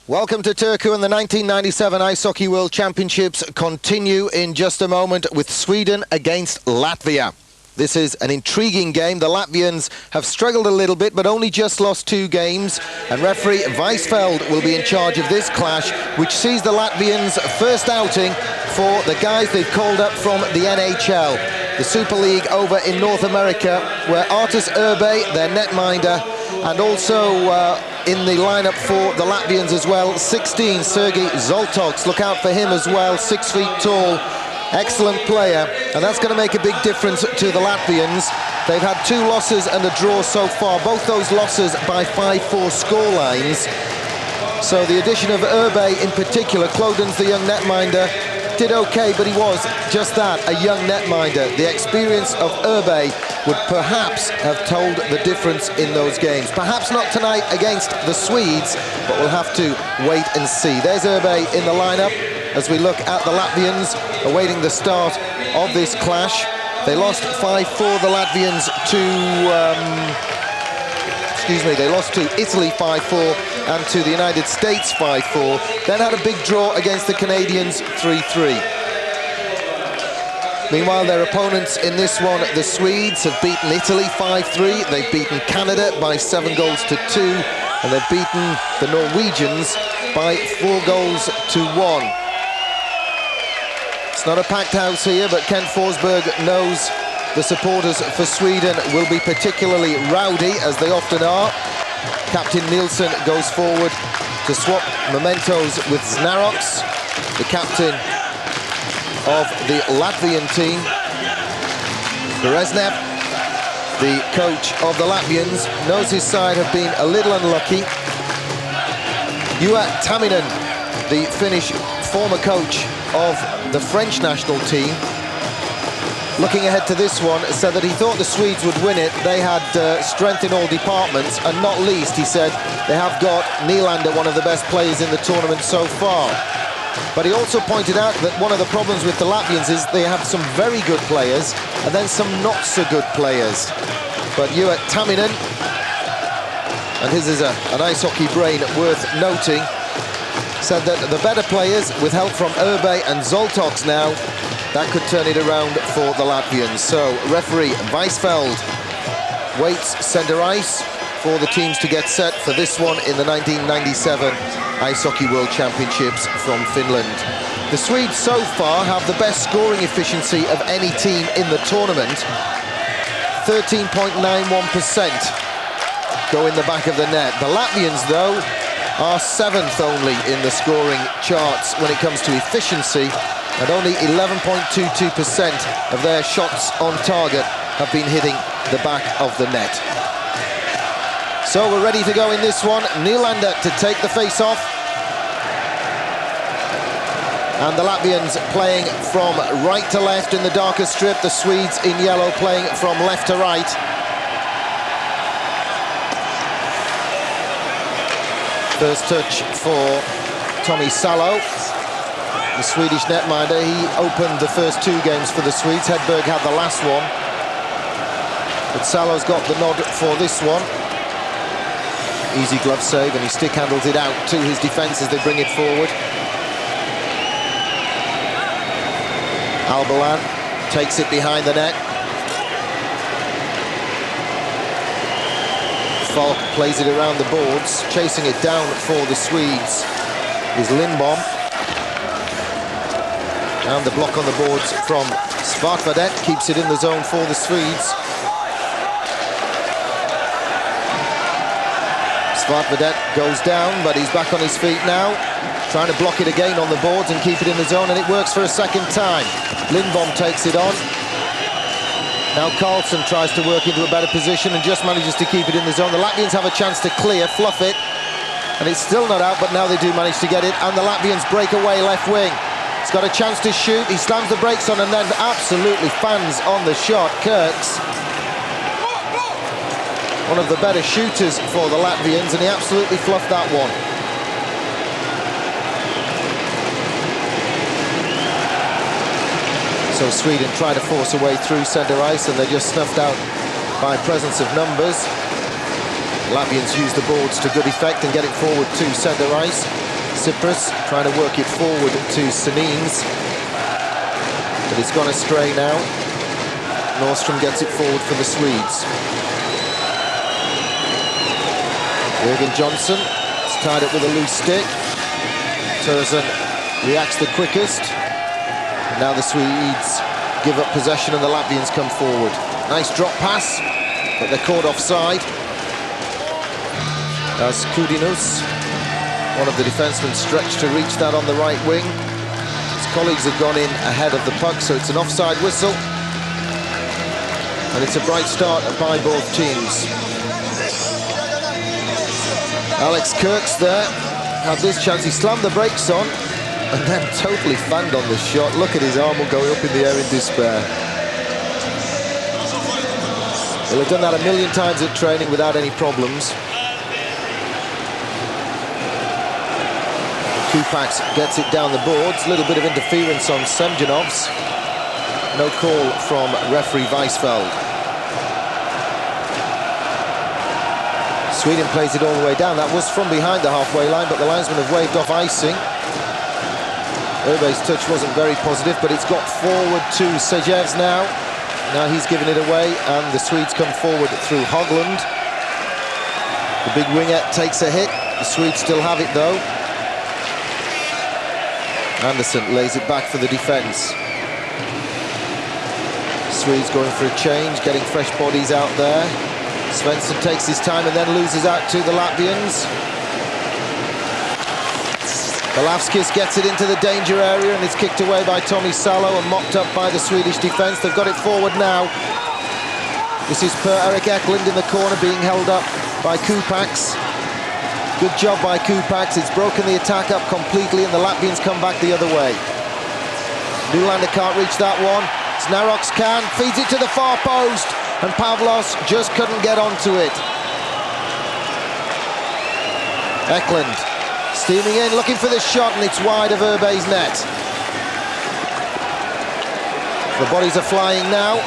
Welcome to Turku, and the 1997 Ice Hockey World Championships continue in just a moment with Sweden against Latvia. This is an intriguing game. The Latvians have struggled a little bit, but only just lost 2 games. And referee Weisfeld will be in charge of this clash, which sees the Latvians' first outing for the guys they've called up from the NHL. The Super League over in North America, where Artis Urbe, their netminder, and also in the lineup for the Latvians as well, 16, Sergei Zoltoks. Look out for him as well, 6 feet tall. Excellent player, and that's going to make a big difference to the Latvians. They've had 2 losses and a draw so far, both those losses by 5-4 scorelines. So the addition of Urbe in particular, Clodens, the young netminder, did okay, but he was just that, a young netminder. The experience of Urbe would perhaps have told the difference in those games. Perhaps not tonight against the Swedes, but we'll have to wait and see. There's Urbe in the lineup as we look at the Latvians awaiting the start of this clash. They lost 5-4, the Latvians, they lost to Italy 5-4 and to the United States 5-4. Then had a big draw against the Canadians 3-3. Meanwhile, their opponents in this one, the Swedes, have beaten Italy 5-3. They've beaten Canada by 7 goals to 2. And they've beaten the Norwegians by 4 goals to 1. It's not a packed house here, but Ken Forsberg knows the supporters for Sweden will be particularly rowdy, as they often are. Captain Nielsen goes forward to swap mementos with Snaroks, the captain of the Latvian team. Bereznev, the coach of the Latvians, knows his side have been a little unlucky. Juha Tamminen, the Finnish former coach of the French national team, looking ahead to this one, said that he thought the Swedes would win it. They had strength in all departments, and not least, he said, they have got Nylander, one of the best players in the tournament so far. But he also pointed out that one of the problems with the Latvians is they have some very good players and then some not so good players. But Juha Tamminen, and his is an ice hockey brain worth noting, said that the better players, with help from Urbe and Zoltoks now, that could turn it around for the Latvians. So referee Weisfeld waits center ice for the teams to get set for this one in the 1997 Ice Hockey World Championships from Finland. The Swedes so far have the best scoring efficiency of any team in the tournament. 13.91% go in the back of the net. The Latvians, though, are 7th only in the scoring charts when it comes to efficiency, and only 11.22% of their shots on target have been hitting the back of the net. So we're ready to go in this one. Nylander to take the face-off. And the Latvians playing from right to left in the darker strip. The Swedes in yellow playing from left to right. First touch for Tommy Salo, the Swedish netminder. He opened the first 2 games for the Swedes. Hedberg had the last one. But Salo's got the nod for this one. Easy glove save, and he stick handles it out to his defence as they bring it forward. Albalan takes it behind the net. Falk plays it around the boards. Chasing it down for the Swedes is Lindbom. And the block on the boards from Svartvadet keeps it in the zone for the Swedes. Svartvadet goes down, but he's back on his feet now, trying to block it again on the boards and keep it in the zone, and it works for a second time. Lindbom takes it on. Now Karlsson tries to work into a better position and just manages to keep it in the zone. The Latvians have a chance to clear, fluff it, and it's still not out, but now they do manage to get it, and the Latvians break away left wing. He's got a chance to shoot, he slams the brakes on and then absolutely fans on the shot. Kirks, one of the better shooters for the Latvians, and he absolutely fluffed that one. So Sweden try to force a way through centre ice, and they're just snuffed out by presence of numbers. Latvians use the boards to good effect and get it forward to centre ice. Cyprus trying to work it forward to Sanines, but it's gone astray now. Nordstrom gets it forward for the Swedes. Jürgen Johnson is tied up with a loose stick. Turzen reacts the quickest. And now the Swedes give up possession and the Latvians come forward. Nice drop pass, but they're caught offside. As Kudinus, one of the defensemen, stretched to reach that on the right wing. His colleagues have gone in ahead of the puck, so it's an offside whistle. And it's a bright start by both teams. Alex Kirks there had this chance. He slammed the brakes on and then totally fanned on the shot. Look at his arm going up in the air in despair. He'll have done that a million times at training without any problems. Kupax gets it down the boards. A little bit of interference on Semjonovs. No call from referee Weisfeld. Sweden plays it all the way down. That was from behind the halfway line, but the linesmen have waved off icing. Urbe's touch wasn't very positive, but it's got forward to Sejevs now. Now he's given it away, and the Swedes come forward through Hogland. The big winger takes a hit. The Swedes still have it, though. Anderson lays it back for the defence. Swedes going for a change, getting fresh bodies out there. Svensson takes his time and then loses out to the Latvians. Balavskis gets it into the danger area and it's kicked away by Tommy Salo and mopped up by the Swedish defence. They've got it forward now. This is Per-Erik Eklund in the corner being held up by Kupax. Good job by Kupax. It's broken the attack up completely and the Latvians come back the other way. Nylander can't reach that one. Snaroks can, feeds it to the far post, and Pavlos just couldn't get onto it. Eklund steaming in, looking for the shot, and it's wide of Urbe's net. The bodies are flying now.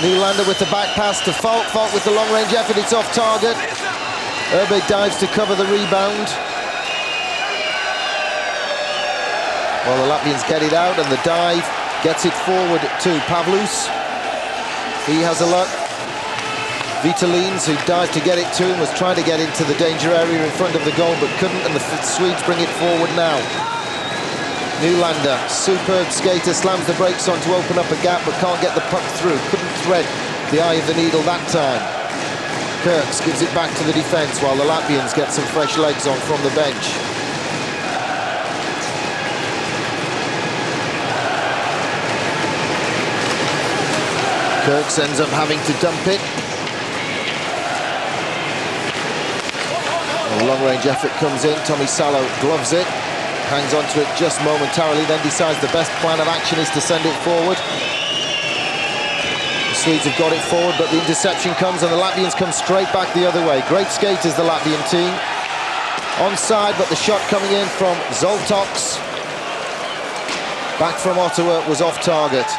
Nylander with the back pass to Falk. Falk with the long-range effort, it's off target. Urbe dives to cover the rebound. Well, the Latvians get it out, and the dive gets it forward to Pavlus. He has a look. Vitalines, who dived to get it to him, was trying to get into the danger area in front of the goal, but couldn't, and the Swedes bring it forward now. Nylander, superb skater, slams the brakes on to open up a gap, but can't get the puck through. Couldn't thread the eye of the needle that time. Kirks gives it back to the defence, while the Latvians get some fresh legs on from the bench. Kirks ends up having to dump it. A long-range effort comes in. Tommy Salo gloves it, hangs onto it just momentarily, then decides the best plan of action is to send it forward. The Swedes have got it forward, but the interception comes and the Latvians come straight back the other way. Great skaters, the Latvian team. Onside, but the shot coming in from Zoltoks, back from Ottawa, was off target.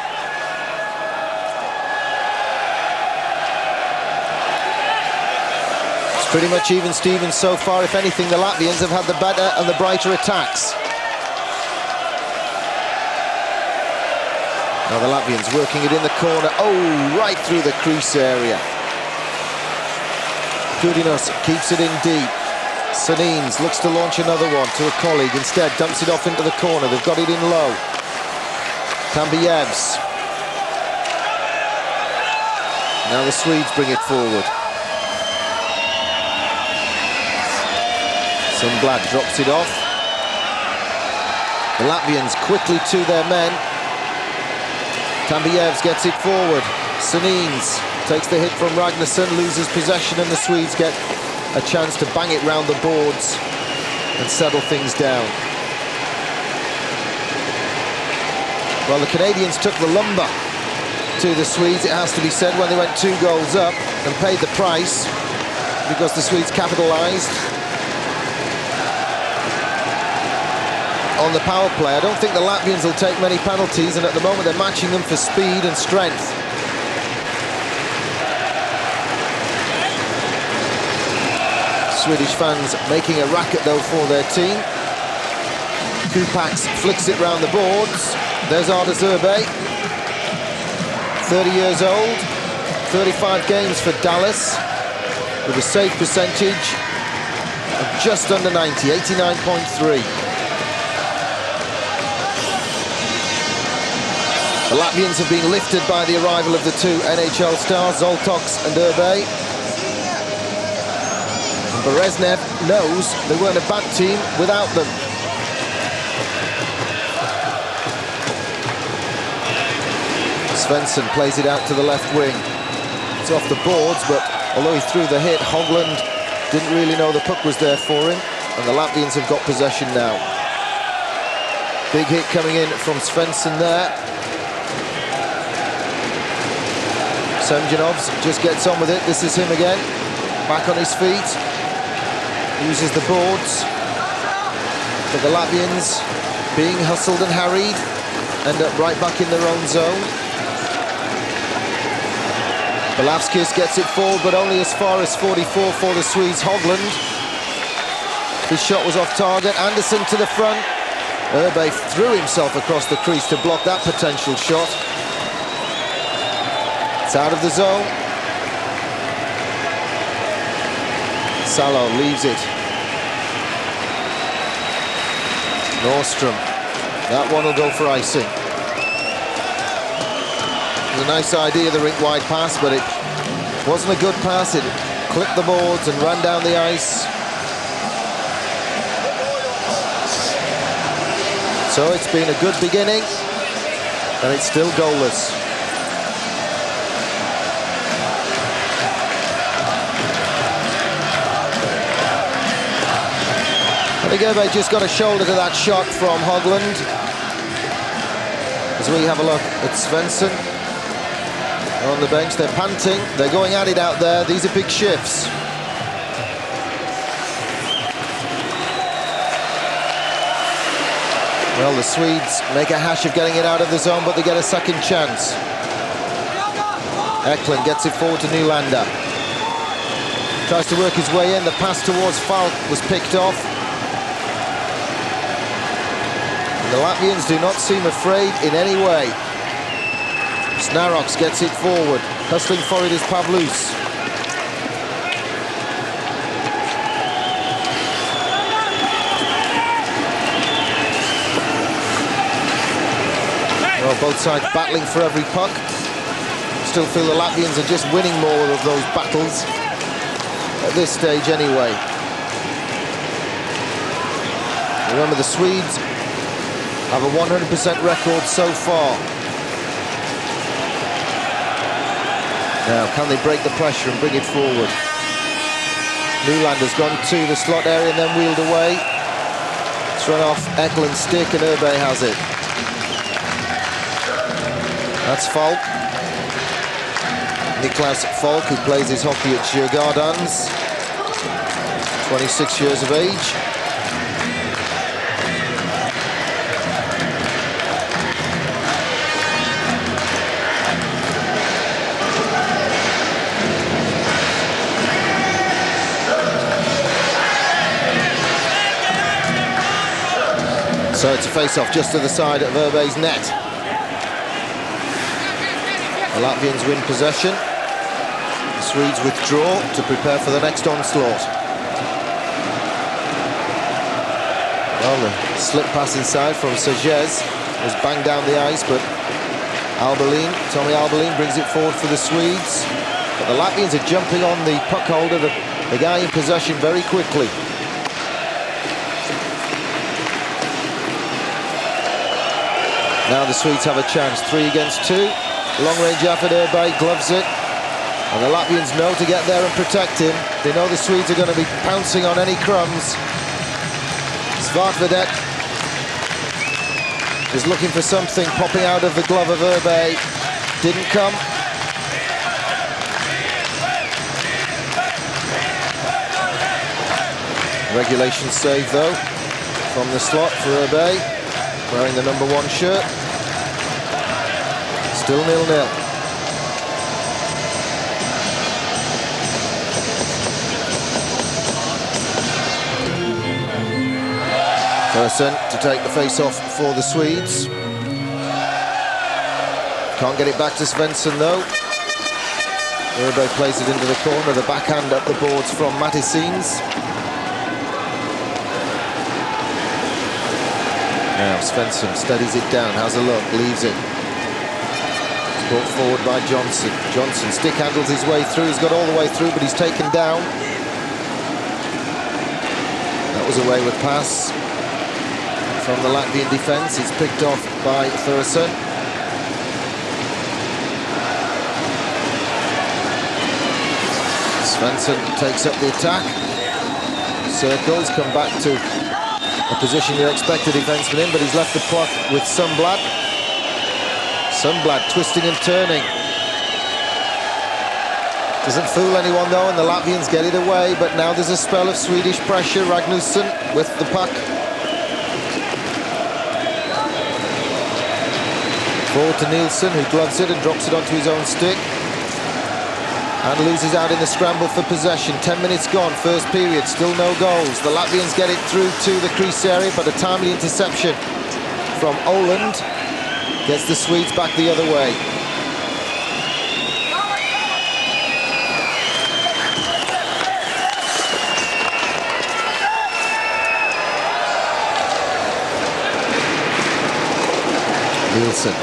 Pretty much even Stevens so far. If anything, the Latvians have had the better and the brighter attacks. Now the Latvians working it in the corner. Oh, right through the crease area. Kudinos keeps it in deep. Sanines looks to launch another one to a colleague. Instead, dumps it off into the corner. They've got it in low. Tambievs. Now the Swedes bring it forward. Sundblad drops it off. The Latvians quickly to their men. Tambievs gets it forward. Sanines takes the hit from Ragnarsson, loses possession, and the Swedes get a chance to bang it round the boards and settle things down. Well, the Canadians took the lumber to the Swedes, it has to be said, when they went 2 goals up and paid the price because the Swedes capitalised on the power play. I don't think the Latvians will take many penalties, and at the moment they're matching them for speed and strength. Swedish fans making a racket though for their team. Kupax flicks it round the boards. There's Anders Öberg, 30 years old, 35 games for Dallas, with a save percentage of just under 90, 89.3. The Latvians have been lifted by the arrival of the two NHL stars, Zoltoks and Öberg. And Bereznev knows they weren't a bad team without them. Svensson plays it out to the left wing. It's off the boards, but although he threw the hit, Hogland didn't really know the puck was there for him, and the Latvians have got possession now. Big hit coming in from Svensson there. Semjonovs just gets on with it. This is him again, back on his feet, uses the boards. But the Latvians, being hustled and harried, end up right back in their own zone. Belavskis gets it forward, but only as far as 44 for the Swedes. Hogland, his shot was off target. Anderson to the front. Öberg threw himself across the crease to block that potential shot. It's out of the zone. Salo leaves it. Nordstrom. That one will go for icing. It was a nice idea, the rink-wide pass, but it wasn't a good pass. It clipped the boards and ran down the ice. So it's been a good beginning, and it's still goalless. I think Öberg just got a shoulder to that shot from Hogland. As we have a look at Svensson on the bench, they're panting, they're going at it out there. These are big shifts. Well, the Swedes make a hash of getting it out of the zone, but they get a second chance. Eklund gets it forward to Nylander. Tries to work his way in. The pass towards Falk was picked off. And the Latvians do not seem afraid in any way. Snaroks gets it forward. Hustling for it is Pavlus. Well, both sides battling for every puck. Still feel the Latvians are just winning more of those battles at this stage anyway. Remember, the Swedes have a 100% record so far. Now, can they break the pressure and bring it forward? Nylander's gone to the slot area and then wheeled away. It's run off Eklund's stick and Öberg has it. That's Falk. Niklas Falk, who plays his hockey at Djurgårdens, 26 years of age. So it's a face-off just to the side of Öberg's net. The Latvians win possession. The Swedes withdraw to prepare for the next onslaught. Well, the slip pass inside from Sages was banged down the ice, but Tommy Albelin brings it forward for the Swedes. But the Latvians are jumping on the puck holder, the guy in possession, very quickly. Now the Swedes have a chance, 3 against 2. Long-range effort, Öberg gloves it. And the Latvians know to get there and protect him. They know the Swedes are going to be pouncing on any crumbs. Svartvedet is looking for something popping out of the glove of Öberg. Didn't come. Regulation save, though, from the slot for Öberg, wearing the #1 shirt. Still 0-0. Persson to take the face-off for the Swedes. Can't get it back to Svensson though. Urbe plays it into the corner, the backhand up the boards from Mattisins. Now Svensson steadies it down, has a look, leaves it. It's brought forward by Johnson. Johnson stick handles his way through, he's got all the way through, but he's taken down. That was a wayward pass from the Latvian defence. It's picked off by Persson. Svensson takes up the attack, circles, come back to a position you expect a defenceman in, but he's left the puck with Sundblad. Sundblad twisting and turning. Doesn't fool anyone though, and the Latvians get it away, but now there's a spell of Swedish pressure. Ragnarsson with the puck. Forward to Nielsen, who gloves it and drops it onto his own stick. And loses out in the scramble for possession. 10 minutes gone, first period, still no goals. The Latvians get it through to the crease area, but a timely interception from Oland gets the Swedes back the other way. Nielsen.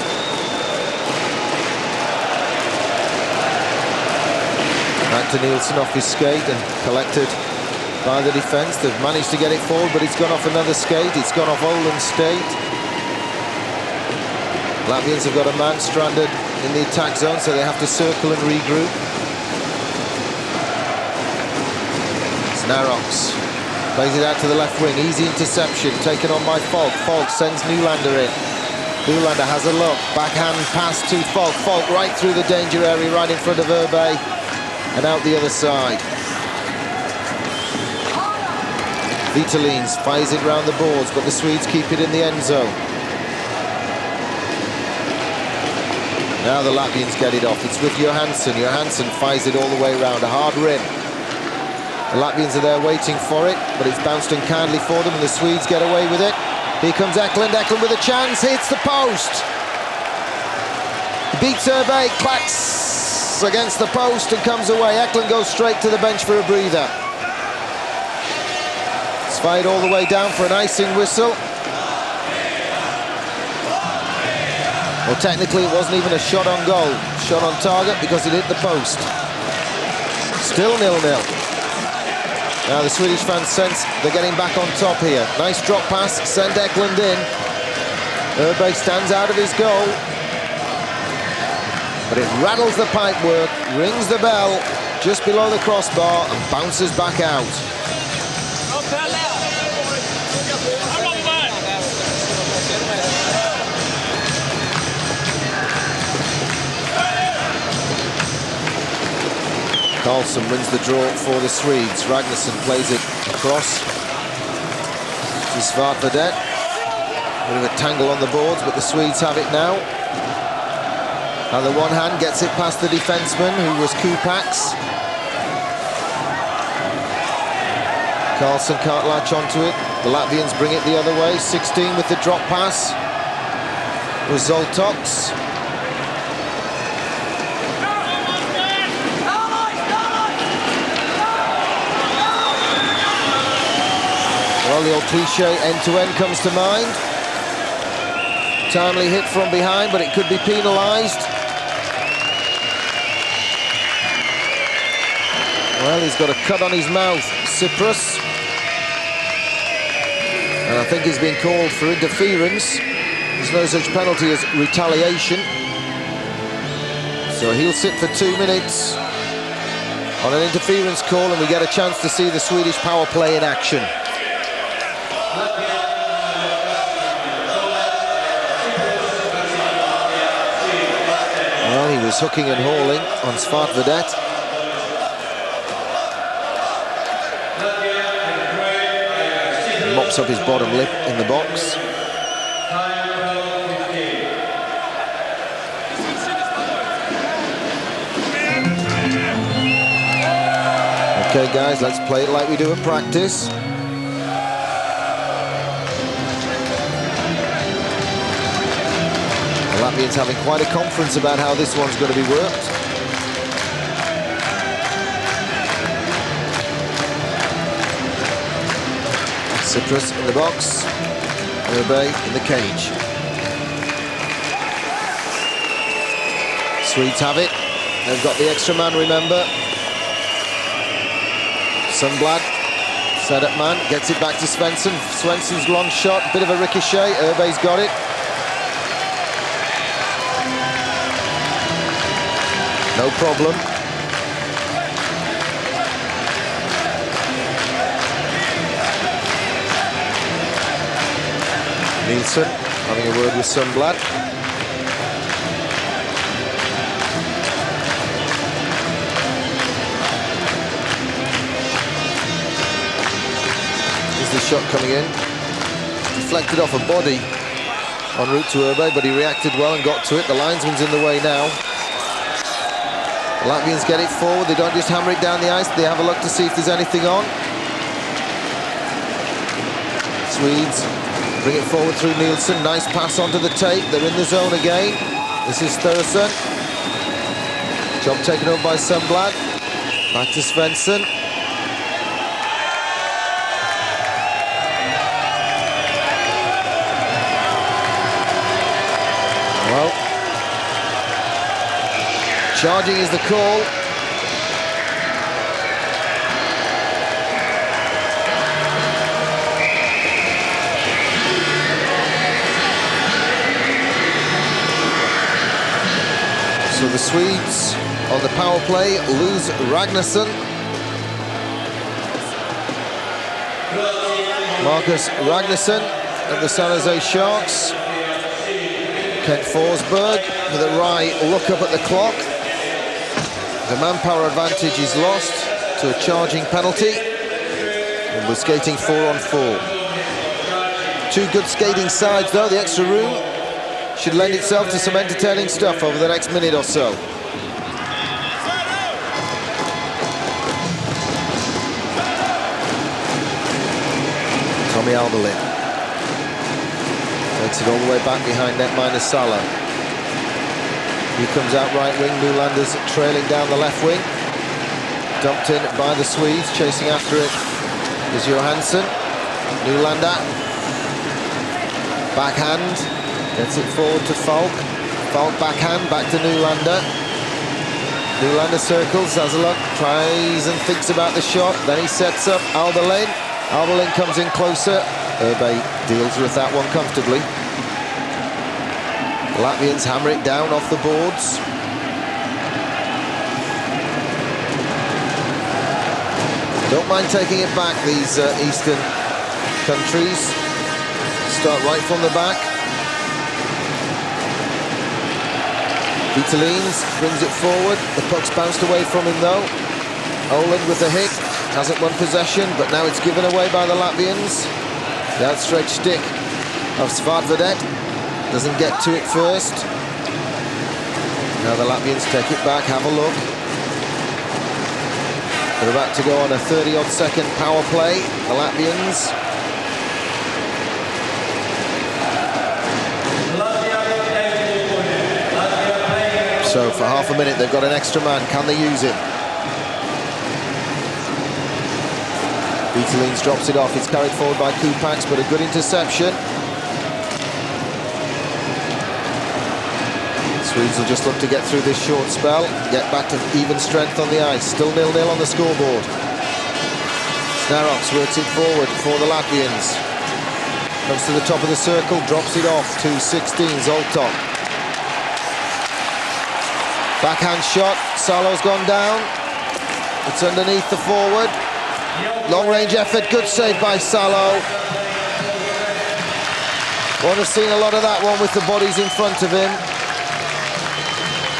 Back to Nielsen off his skate and collected by the defence. They've managed to get it forward, but it's gone off another skate. It's gone off Oland's skate. Latvians have got a man stranded in the attack zone, so they have to circle and regroup. It's Narox. Plays it out to the left wing. Easy interception, taken on by Falk. Falk sends Nylander in. Nylander has a look. Backhand pass to Falk. Falk right through the danger area, right in front of Urbe. And out the other side. Vitalins fires it round the boards, but the Swedes keep it in the end zone. Now the Latvians get it off. It's with Johansson. Johansson fires it all the way round, a hard rim. The Latvians are there waiting for it, but it's bounced unkindly for them, and the Swedes get away with it. Here comes Eklund. Eklund with a chance, hits the post. He beats Urbe, clacks against the post and comes away. Eklund goes straight to the bench for a breather. It's fired all the way down for an icing whistle. Well, technically it wasn't even a shot on goal, shot on target, because it hit the post. Still 0-0. Now the Swedish fans sense they're getting back on top here. Nice drop pass, send Eklund in. Urbe stands out of his goal. But it rattles the pipework, rings the bell just below the crossbar and bounces back out. Karlsson wins the draw for the Swedes. Ragnarsson plays it across to Svartvedet. Bit of a tangle on the boards, but the Swedes have it now. And the one hand gets it past the defenseman, who was Kupaks. Karlsson can't latch onto it. The Latvians bring it the other way. 16 with the drop pass was Zoltoks. Well, the old cliche end-to-end comes to mind. Timely hit from behind, but it could be penalised. Well, he's got a cut on his mouth, Cyprus. And I think he's been called for interference. There's no such penalty as retaliation. So he'll sit for 2 minutes on an interference call, and we get a chance to see the Swedish power play in action. Well, he was hooking and hauling on Svartvedet. Mops up his bottom lip in the box. Okay, guys, let's play it like we do at practice. Latvians having quite a conference about how this one's going to be worked. Cyprus in the box, Urbe in the cage. Swedes have it. They've got the extra man, remember. Sundblad, set up man, gets it back to Svensson. Svensson's long shot, bit of a ricochet. Urbe's got it. No problem. Nielsen having a word with Sundblad. Here's the shot coming in. Deflected off a body en route to Urbe, but he reacted well and got to it. The linesman's in the way now. The Latvians get it forward. They don't just hammer it down the ice. They have a look to see if there's anything on. Swedes bring it forward through Nielsen. Nice pass onto the tape. They're in the zone again. This is Thursson. Job taken up by Sundblad. Back to Svensson. Well, charging is the call. So the Swedes on the power play lose Ragnarsson. Marcus Ragnarsson of the San Jose Sharks. Kent Forsberg with a wry look up at the clock. The manpower advantage is lost to a charging penalty. And we're skating 4-on-4. Two good skating sides though. The extra room should lend itself to some entertaining stuff over the next minute or so. Tommy Alberlin takes it all the way back behind netminder Salo. He comes out right wing. Nylander's trailing down the left wing. Dumped in by the Swedes. Chasing after it is Johansson. Nylander. Backhand. Gets it forward to Falk. Falk backhand, back to Nylander. Nylander circles, has a look, tries and thinks about the shot. Then he sets up Alberlin. Alberlin comes in closer. Urbe deals with that one comfortably. The Latvians hammer it down off the boards. Don't mind taking it back, these eastern countries. Start right from the back. Vitalines brings it forward. The puck's bounced away from him though. Oland with the hit. Hasn't won possession, but now it's given away by the Latvians. The outstretched stick of Svartvedet doesn't get to it first. Now the Latvians take it back, have a look. They're about to go on a 30-odd second power play, the Latvians. So for half a minute they've got an extra man. Can they use him? Vitalines drops it off. It's carried forward by Kupax, but a good interception. Swedes will just look to get through this short spell, get back to even strength on the ice. Still 0-0 on the scoreboard. Snaroks works it forward for the Latvians. Comes to the top of the circle, drops it off to 16, Zoltok. Backhand shot, Salo's gone down. It's underneath the forward. Long-range effort, good save by Salo. Won't have seen a lot of that one with the bodies in front of him.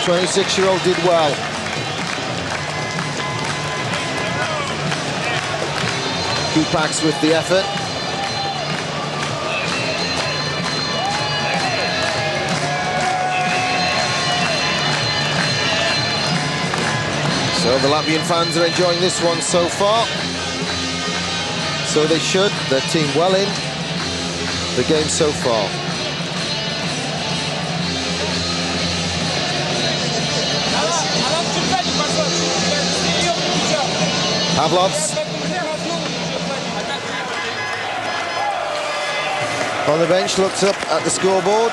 26-year-old did well. Kupax with the effort. So the Latvian fans are enjoying this one so far. So they should. Their team well in the game so far. Pavlovs. On the bench, looks up at the scoreboard.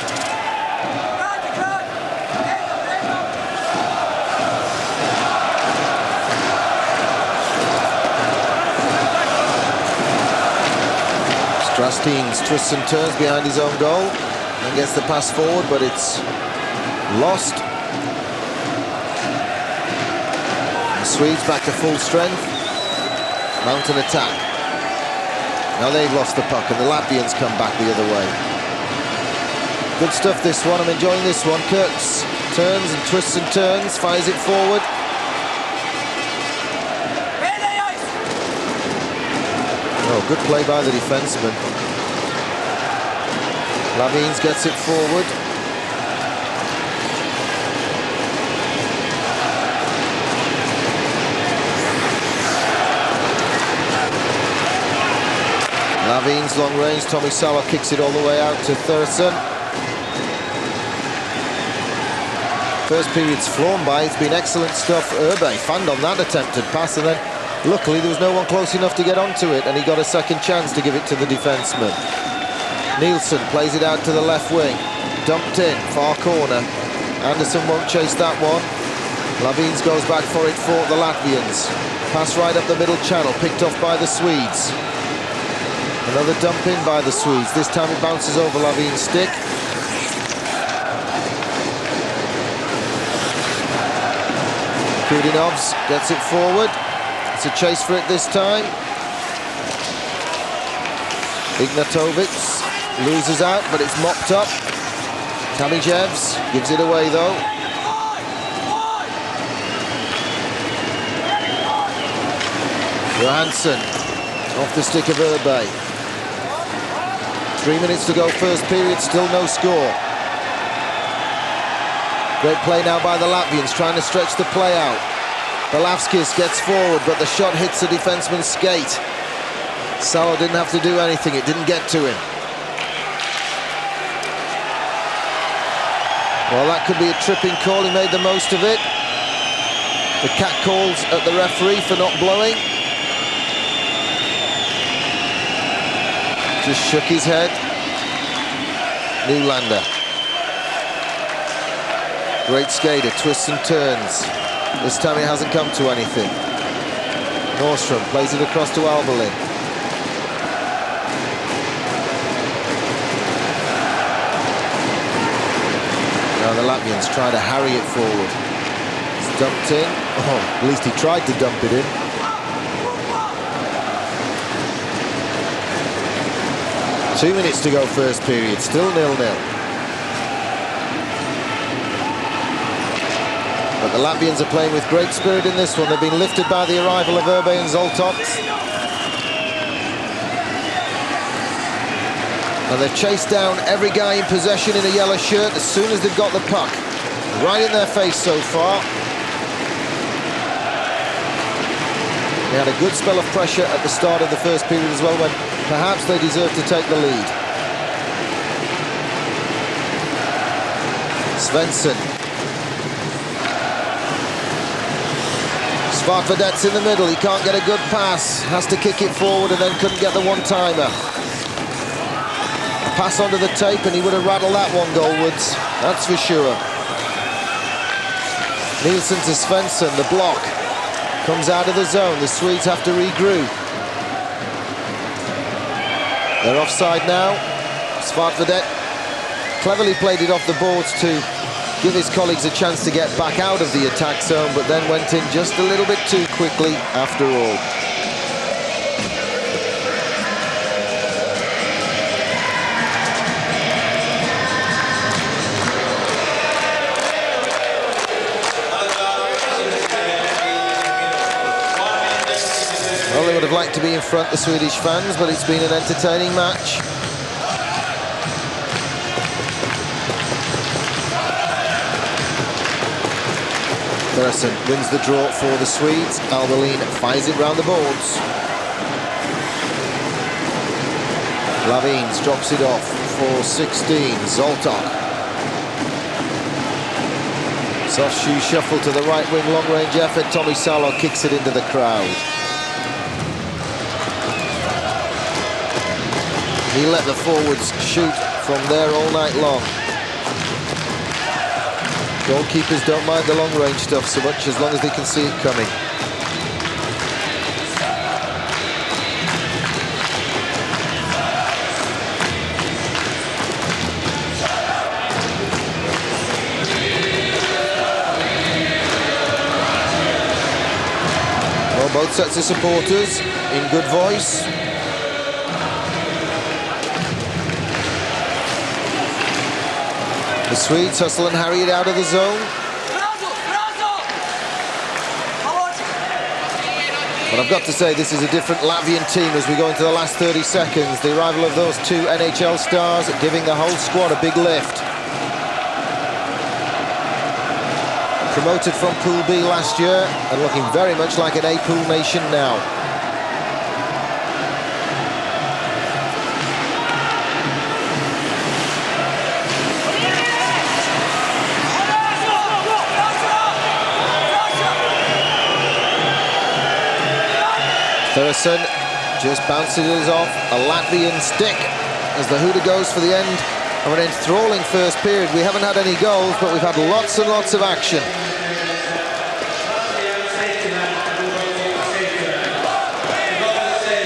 Strasteens twists and turns behind his own goal and gets the pass forward, but it's lost. The Swedes back to full strength. Mount an attack. Now they've lost the puck and the Latvians come back the other way. Good stuff this one, I'm enjoying this one. Kurtz turns and twists and turns, fires it forward. Oh, good play by the defenseman. Lavines gets it forward. Lavines long range, Tommy Salo kicks it all the way out to Thurston. First period's flown by, it's been excellent stuff. Urbe fanned on that attempted pass, and then luckily there was no one close enough to get onto it, and he got a second chance to give it to the defenseman. Nielsen plays it out to the left wing, dumped in, far corner. Anderson won't chase that one. Lavines goes back for it for the Latvians. Pass right up the middle channel, picked off by the Swedes. Another dump in by the Swedes. This time it bounces over Lavine's stick. Kudinovs gets it forward. It's a chase for it this time. Ignatovich loses out, but it's mopped up. Tamijevs gives it away though. Johansson off the stick of Urbe. 3 minutes to go, first period, still no score. Great play now by the Latvians, trying to stretch the play out. Belavskis gets forward, but the shot hits the defenseman's skate. Salo didn't have to do anything, it didn't get to him. Well, that could be a tripping call, he made the most of it. The cat calls at the referee for not blowing. Just shook his head. Nylander. Great skater, twists and turns. This time it hasn't come to anything. Nordstrom plays it across to Alberlin. Now the Latvians try to harry it forward. It's dumped in. Oh, at least he tried to dump it in. Two minutes to go, first period, still 0-0. But the Latvians are playing with great spirit in this one. They've been lifted by the arrival of Urbe and Zoltok. And they've chased down every guy in possession in a yellow shirt as soon as they've got the puck. Right in their face so far. They had a good spell of pressure at the start of the first period as well, when perhaps they deserved to take the lead. Svensson. Svartvedet's in the middle, he can't get a good pass. Has to kick it forward and then couldn't get the one-timer. Pass onto the tape and he would have rattled that one goalwards, that's for sure. Nielsen to Svensson, the block. Comes out of the zone, the Swedes have to regroup. They're offside now. Svartvedet cleverly played it off the boards to give his colleagues a chance to get back out of the attack zone, but then went in just a little bit too quickly after all. Well, they would have liked to be in front, the Swedish fans, but it's been an entertaining match. Persson wins the draw for the Swedes. Alberlin fires it round the boards. Lavines drops it off for 16. Zoltok. Soft shoe shuffle to the right wing, long range effort. Tommy Salo kicks it into the crowd. He let the forwards shoot from there all night long. Goalkeepers don't mind the long-range stuff so much as long as they can see it coming. Well, both sets of supporters in good voice. The Swedes hustle and harry it out of the zone. But I've got to say, this is a different Latvian team as we go into the last 30 seconds. The arrival of those two NHL stars giving the whole squad a big lift. Promoted from Pool B last year and looking very much like an A-Pool nation now. Thursson just bounces it off a Latvian stick as the hooter goes for the end of an enthralling first period. We haven't had any goals, but we've had lots and lots of action.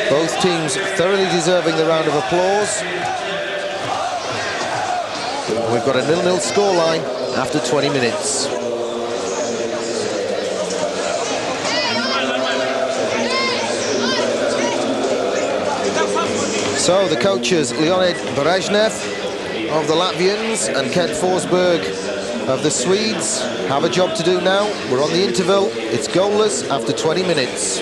Both teams thoroughly deserving the round of applause. We've got a 0-0 scoreline after 20 minutes. So the coaches, Leonid Brezhnev of the Latvians and Kent Forsberg of the Swedes, have a job to do now. We're on the interval. It's goalless after 20 minutes.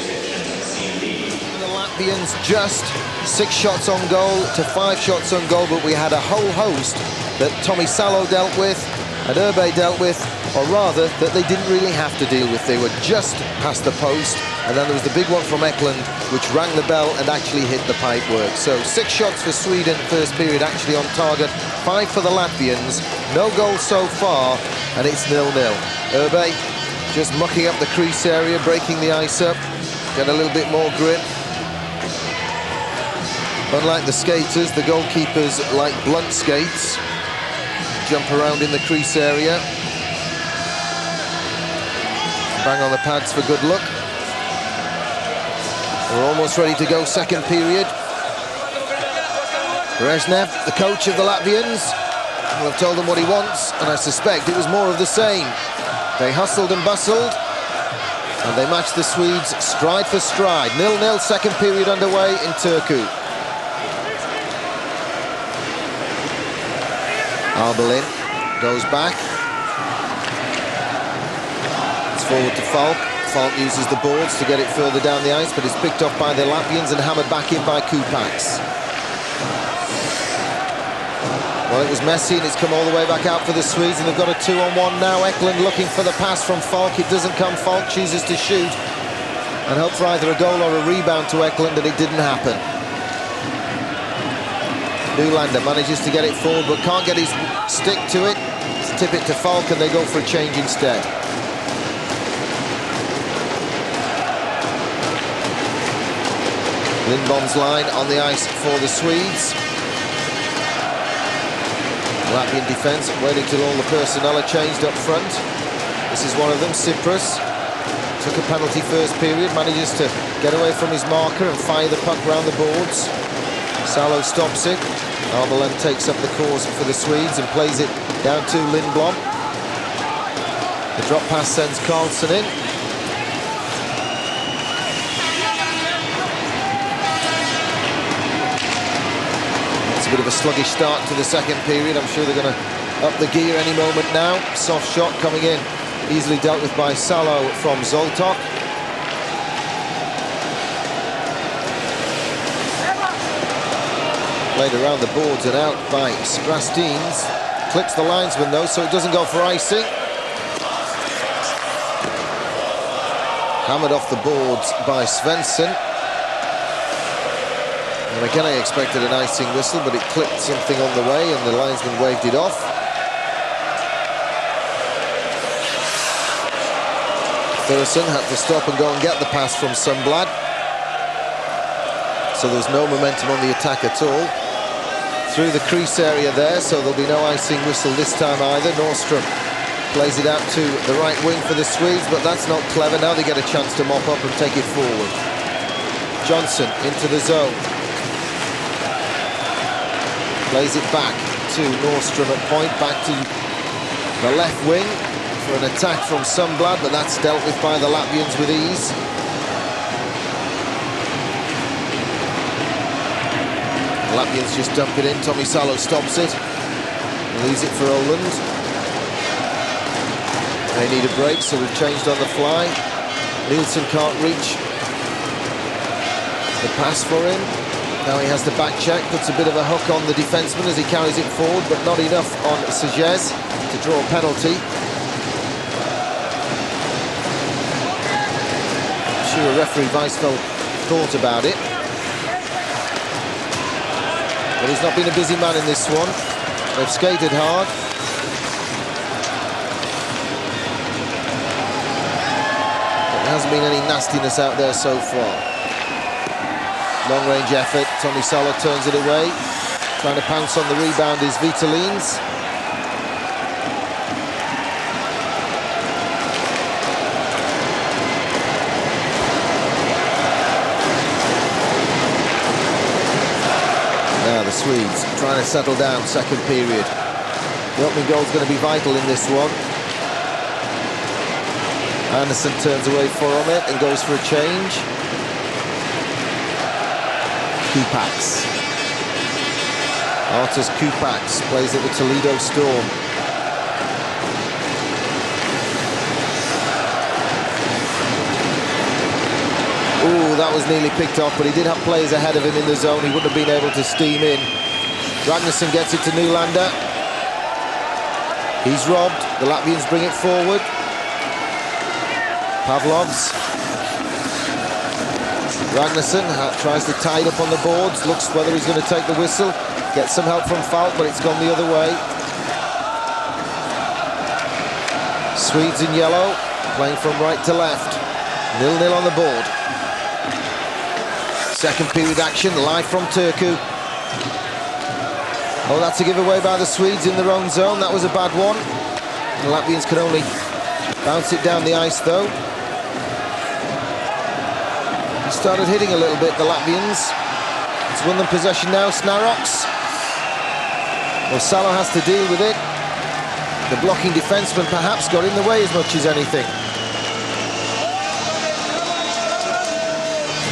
The Latvians just 6 shots on goal to 5 shots on goal, but we had a whole host that Tommy Salo dealt with and Urbe dealt with, or rather, that they didn't really have to deal with. They were just past the post, and then there was the big one from Eklund, which rang the bell and actually hit the pipework. So 6 shots for Sweden, first period actually on target, 5 for the Latvians, no goals so far, and it's 0-0. Urbe just mucking up the crease area, breaking the ice up, get a little bit more grip. Unlike the skaters, the goalkeepers like blunt skates, jump around in the crease area. Bang on the pads for good luck. We're almost ready to go, second period. Brezhnev, the coach of the Latvians, will have told them what he wants, and I suspect it was more of the same. They hustled and bustled, and they matched the Swedes stride for stride. 0-0, second period underway in Turku. Arbelin goes back. It's forward to Falk. Falk uses the boards to get it further down the ice, but it's picked up by the Latvians and hammered back in by Kupaks. Well, it was messy and it's come all the way back out for the Swedes, and they've got a 2-on-1 now. Eklund looking for the pass from Falk. It doesn't come. Falk chooses to shoot and hope for either a goal or a rebound to Eklund, and it didn't happen. Nylander manages to get it forward, but can't get his stick to it. Tip it to Falk, and they go for a change instead. Lindbom's line on the ice for the Swedes. Latvian defence waiting till all the personnel are changed up front. This is one of them, Tsipras. Took a penalty first period, manages to get away from his marker and fire the puck round the boards. Salo stops it. Arbelin takes up the cause for the Swedes and plays it down to Lindblom. The drop pass sends Karlsson in. It's a bit of a sluggish start to the second period. I'm sure they're going to up the gear any moment now. Soft shot coming in, easily dealt with by Salo from Zoltok. Played around the boards and out by Sprastines. Clips the linesman though, so it doesn't go for icing. Hammered off the boards by Svensson. And again, I expected an icing whistle, but it clipped something on the way and the linesman waved it off. Thursson had to stop and go and get the pass from Sundblad. So there's no momentum on the attack at all. through the crease area there, so there'll be no icing whistle this time either. Nordstrom plays it out to the right wing for the Swedes, but that's not clever. Now they get a chance to mop up and take it forward. Johnson into the zone. Plays it back to Nordstrom at point, back to the left wing for an attack from Sundblad, but that's dealt with by the Latvians with ease. The Latvians just dump it in. Tommy Salo stops it. Leaves it for Oland. They need a break, so we've changed on the fly. Nielsen can't reach the pass for him. Now he has the back check, puts a bit of a hook on the defenseman as he carries it forward, but not enough on Sages to draw a penalty. I'm sure referee Weisfeld thought about it. But he's not been a busy man in this one. They've skated hard. But there hasn't been any nastiness out there so far. Long-range effort, Tommy Salo turns it away. Trying to pounce on the rebound is Vitalines. Now the Swedes trying to settle down, second period. The opening goal is going to be vital in this one. Anderson turns away from it and goes for a change. Kupax. Artus Kupax plays at the Toledo Storm. Ooh, that was nearly picked off, but he did have players ahead of him in the zone. He wouldn't have been able to steam in. Ragnarsson gets it to Nylander. He's robbed. The Latvians bring it forward. Pavlovs. Ragnarsson tries to tie it up on the boards, looks whether he's going to take the whistle, gets some help from Falk, but it's gone the other way. Swedes in yellow, playing from right to left. 0-0 on the board. Second period action, live from Turku. Oh, that's a giveaway by the Swedes in their own zone. That was a bad one. The Latvians can only bounce it down the ice, though. Started hitting a little bit, the Latvians. It's won them possession now, Snaroks. Well, Salo has to deal with it. The blocking defenseman perhaps got in the way as much as anything.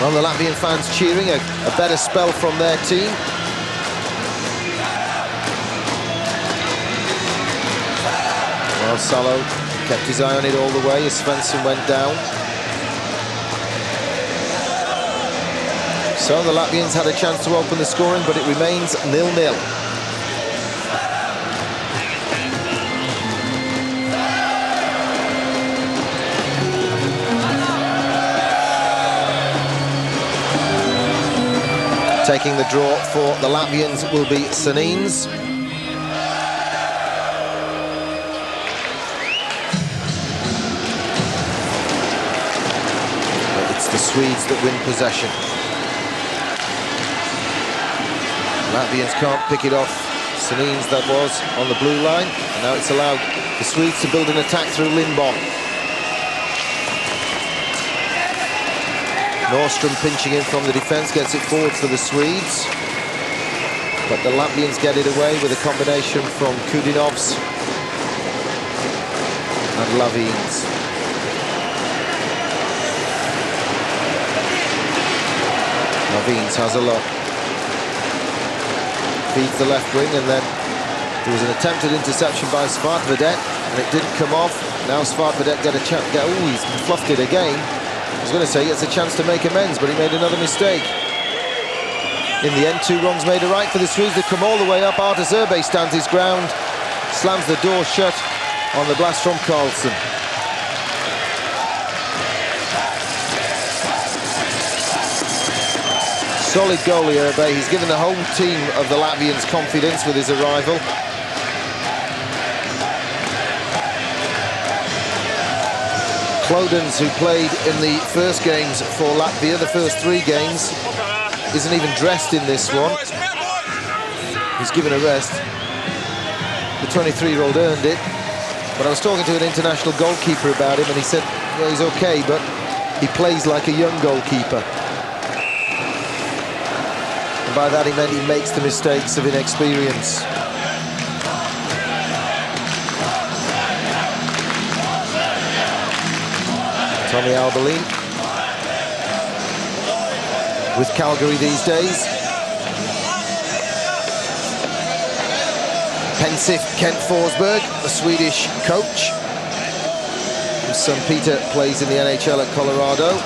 Well, the Latvian fans cheering, a better spell from their team. Well, Salo kept his eye on it all the way as Svensson went down. So the Latvians had a chance to open the scoring, but it remains 0-0. Taking the draw for the Latvians will be Sanins. But it's the Swedes that win possession. Latvians can't pick it off. Sanins, that was, on the blue line. And now it's allowed the Swedes to build an attack through Lindbom. Nordstrom pinching in from the defence, gets it forward for the Swedes. But the Latvians get it away with a combination from Kudinovs and Lavines. Lavines has a look. Feeds the left wing, and then there was an attempted interception by Svartvedet, and it didn't come off. Now Svartvedet get a chance. Oh, he's fluffed it again. I was going to say he gets a chance to make amends, but he made another mistake. In the end, two wrongs made a right for the Swedes. They come all the way up. Artur Zerbe stands his ground, slams the door shut on the blast from Carlson. Solid goalie, Zerbe. He's given the home team of the Latvians confidence with his arrival. Klodens, who played in the first games for Latvia, the first 3 games, isn't even dressed in this one. He's given a rest. The 23-year-old earned it. But I was talking to an international goalkeeper about him, and he said, yeah, he's okay, but he plays like a young goalkeeper. And by that he meant he makes the mistakes of inexperience. Tommy Alberline with Calgary these days. Pensive Kent Forsberg, the Swedish coach. His son Peter plays in the NHL at Colorado.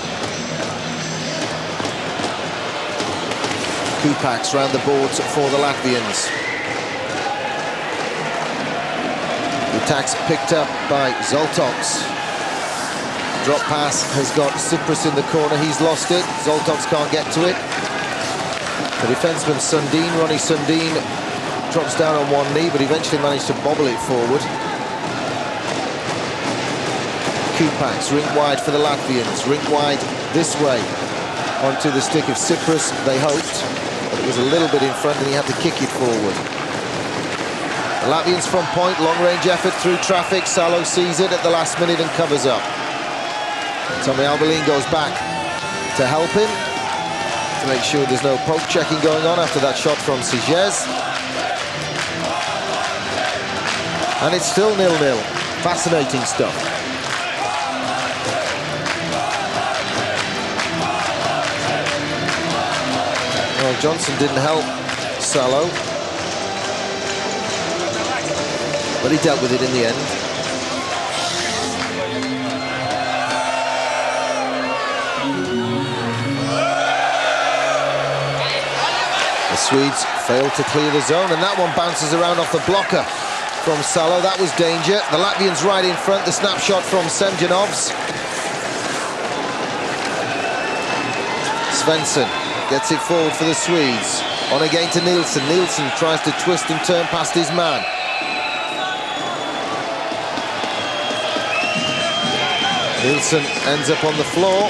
Kupaks round the boards for the Latvians. The attack's picked up by Zoltoks. Drop pass has got Tsipras in the corner. He's lost it. Zoltoks can't get to it. The defenseman Sundin, Ronnie Sundin, drops down on one knee, but eventually managed to bobble it forward. Kupaks, rink wide for the Latvians. Rink wide this way onto the stick of Tsipras, they hoped. But it was a little bit in front and he had to kick it forward. The Latvians from point, long-range effort through traffic. Salo sees it at the last minute and covers up. Tommy Alberline goes back to help him, to make sure there's no poke checking going on after that shot from Sigez. And it's still 0-0. Fascinating stuff. Well, Johnson didn't help Salo, but he dealt with it in the end. The Swedes failed to clear the zone, and that one bounces around off the blocker from Salo. That was danger. The Latvians right in front. The snapshot from Semjonovs. Svensson gets it forward for the Swedes. On again to Nilsson. Nilsson tries to twist and turn past his man. Nilsson ends up on the floor.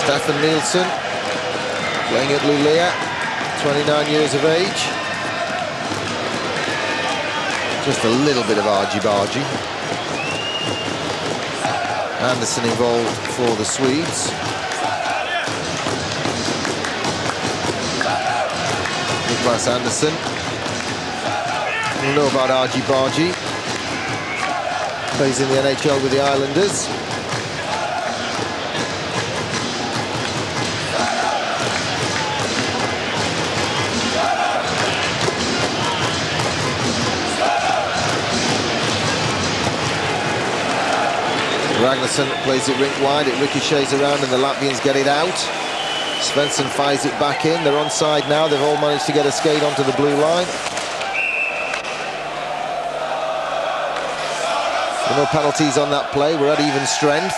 Stefan Nilsson playing at Luleå, 29 years of age. Just a little bit of argy-bargy. Andersson involved for the Swedes. Niklas Andersson. We'll know about argy-bargy. Plays in the NHL with the Islanders. Ragnarsson plays it rink wide, it ricochets around and the Latvians get it out. Svensson fires it back in, they're onside now, they've all managed to get a skate onto the blue line. There were no penalties on that play, we're at even strength.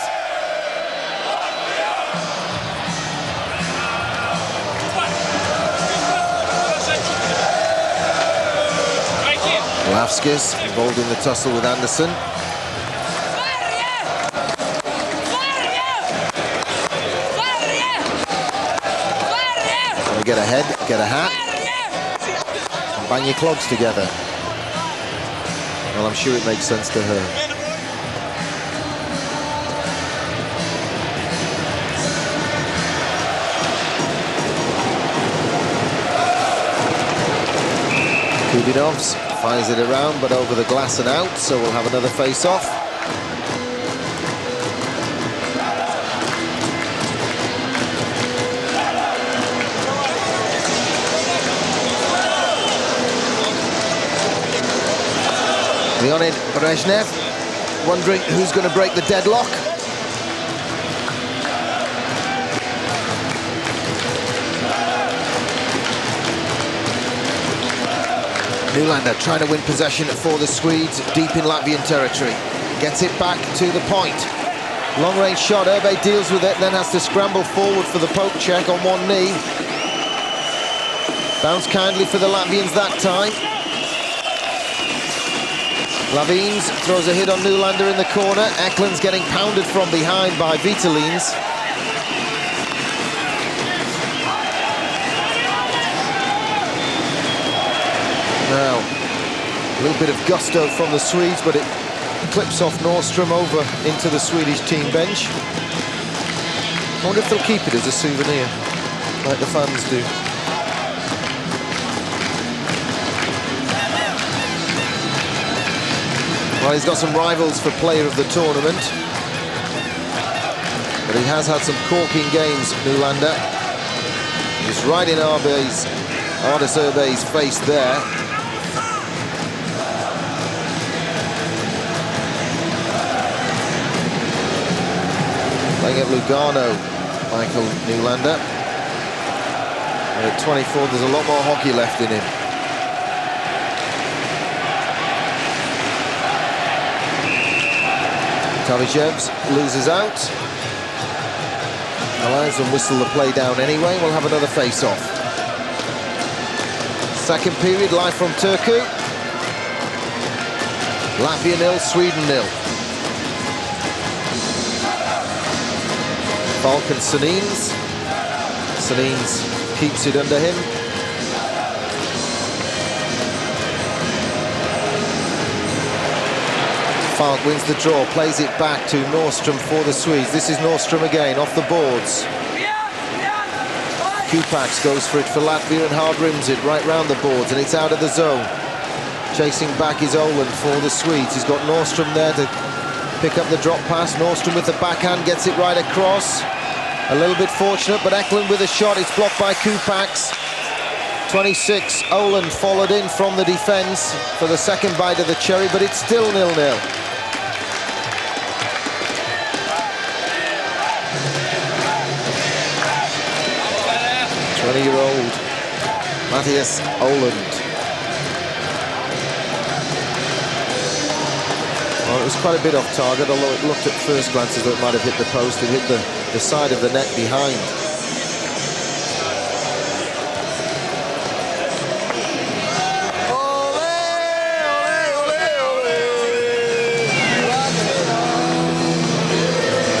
Lavskis involved in the tussle with Andersson. Get a head, get a hat, and bang your clogs together. Well, I'm sure it makes sense to her. Kubinovs fires it around, but over the glass and out, so we'll have another face-off. Leonid Brezhnev wondering who's going to break the deadlock. Nylander trying to win possession for the Swedes deep in Latvian territory. Gets it back to the point. Long-range shot, Urbe deals with it, then has to scramble forward for the poke check on one knee. Bounce kindly for the Latvians that time. Lavines throws a hit on Nylander in the corner. Eklund's getting pounded from behind by Vitalines. little bit of gusto from the Swedes, but it clips off Nordstrom over into the Swedish team bench. I wonder if they'll keep it as a souvenir, like the fans do. Well, he's got some rivals for player of the tournament, but he has had some corking games, Nylander. He's right in Ardis Urbe's face there. Playing at Lugano, Michael Nylander. And at 24, there's a lot more hockey left in him. Tavishevs loses out. Allows them whistle the play down anyway. We'll have another face-off. Second period, live from Turku. Latvia 0, Sweden 0. Falcon Sanins. Sanins keeps it under him. Falk wins the draw, plays it back to Nordstrom for the Swedes. This is Nordstrom again, off the boards. Kupax goes for it for Latvia and hard rims it right round the boards, and it's out of the zone. Chasing back is Oland for the Swedes. He's got Nordstrom there to pick up the drop pass. Nordstrom with the backhand, gets it right across. A little bit fortunate, but Eklund with a shot. It's blocked by Kupax. 26, Oland followed in from the defence for the second bite of the cherry, but it's still 0-0. Year-old Matthias Oland. Well, it was quite a bit off target, although it looked at first glance as though it might have hit the post. It hit the side of the net behind.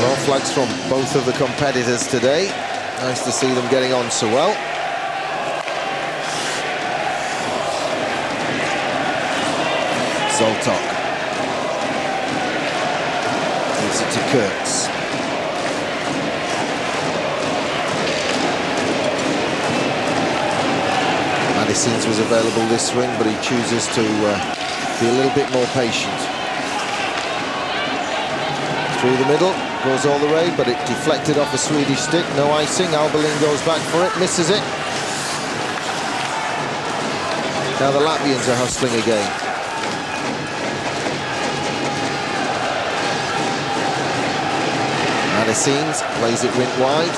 Well, flags from both of the competitors today. Nice to see them getting on so well. Zoltok gives it to Kurtz. Madison's was available this swing, but he chooses to be a little bit more patient. Through the middle, goes all the way, but it deflected off a Swedish stick. No icing. Albelin goes back for it, misses it. Now the Latvians are hustling again. Madisons plays it rink wide.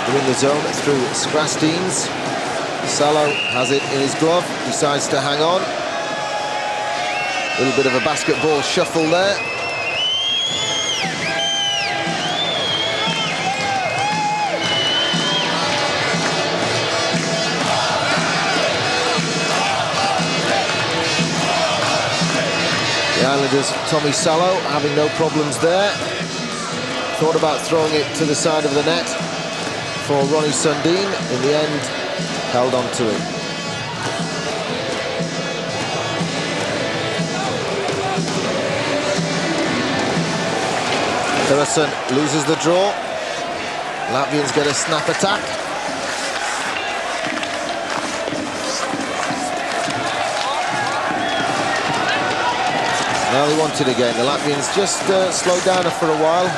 They're in the zone through Skrastins. Salo has it in his glove, decides to hang on. A little bit of a basketball shuffle there. The Islanders, Tommy Salo, having no problems there. Thought about throwing it to the side of the net for Ronnie Sundin. In the end, held on to it. Thursson loses the draw. Latvians get a snap attack. Now they want it again. The Latvians just slowed down for a while.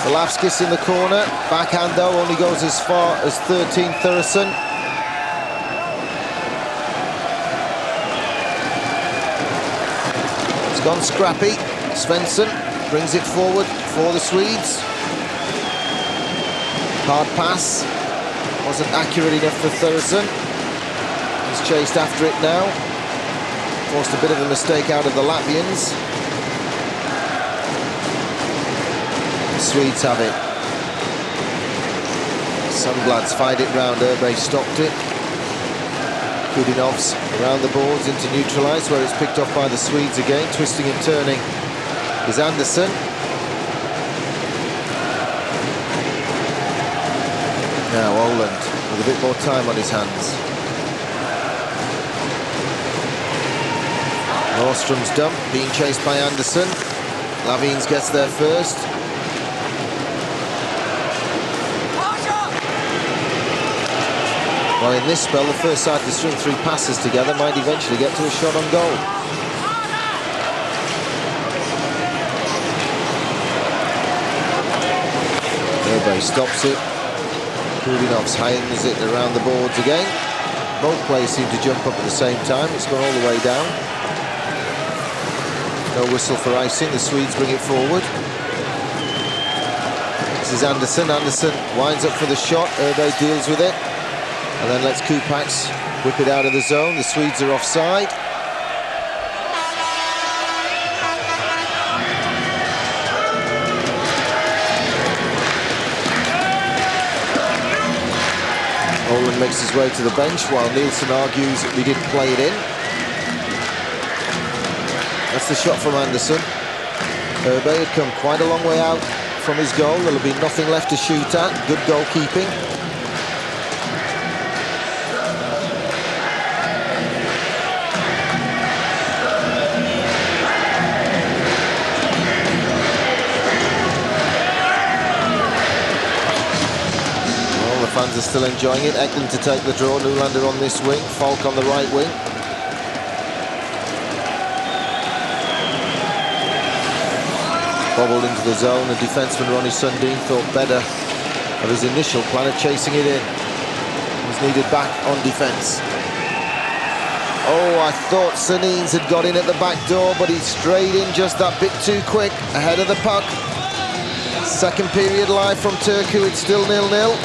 Velavskis in the corner. Backhand though only goes as far as 13, Thursson. It's gone scrappy. Svensson brings it forward for the Swedes. Hard pass. Wasn't accurate enough for Thursson. He's chased after it now. Forced a bit of a mistake out of the Latvians. The Swedes have it. Sundblad's fired it round. Urbe stopped it. Kudinov's around the boards into neutralised, where it's picked off by the Swedes again. Twisting and turning is Anderson. Now Oland with a bit more time on his hands. Norstrom's dump, being chased by Anderson. Laviens gets there first. Well, in this spell, the first side to string 3 passes together might eventually get to a shot on goal. Urbe stops it. Kulinov's hangs it around the boards again. Both players seem to jump up at the same time. It's gone all the way down. No whistle for icing. The Swedes bring it forward. This is Anderson. Anderson winds up for the shot. Urbe deals with it. And then lets Kupax whip it out of the zone. The Swedes are offside. Olin makes his way to the bench while Nielsen argues that we didn't play it in. That's the shot from Anderson. Urbe had come quite a long way out from his goal. There'll be nothing left to shoot at. Good goalkeeping. Fans are still enjoying it. Eklund to take the draw. Nylander on this wing. Falk on the right wing. Bobbled into the zone, and defenseman Ronnie Sundin thought better of his initial plan of chasing it in. He was needed back on defence. Oh, I thought Sunins had got in at the back door, but he strayed in just that bit too quick, ahead of the puck. Second period live from Turku. It's still 0-0.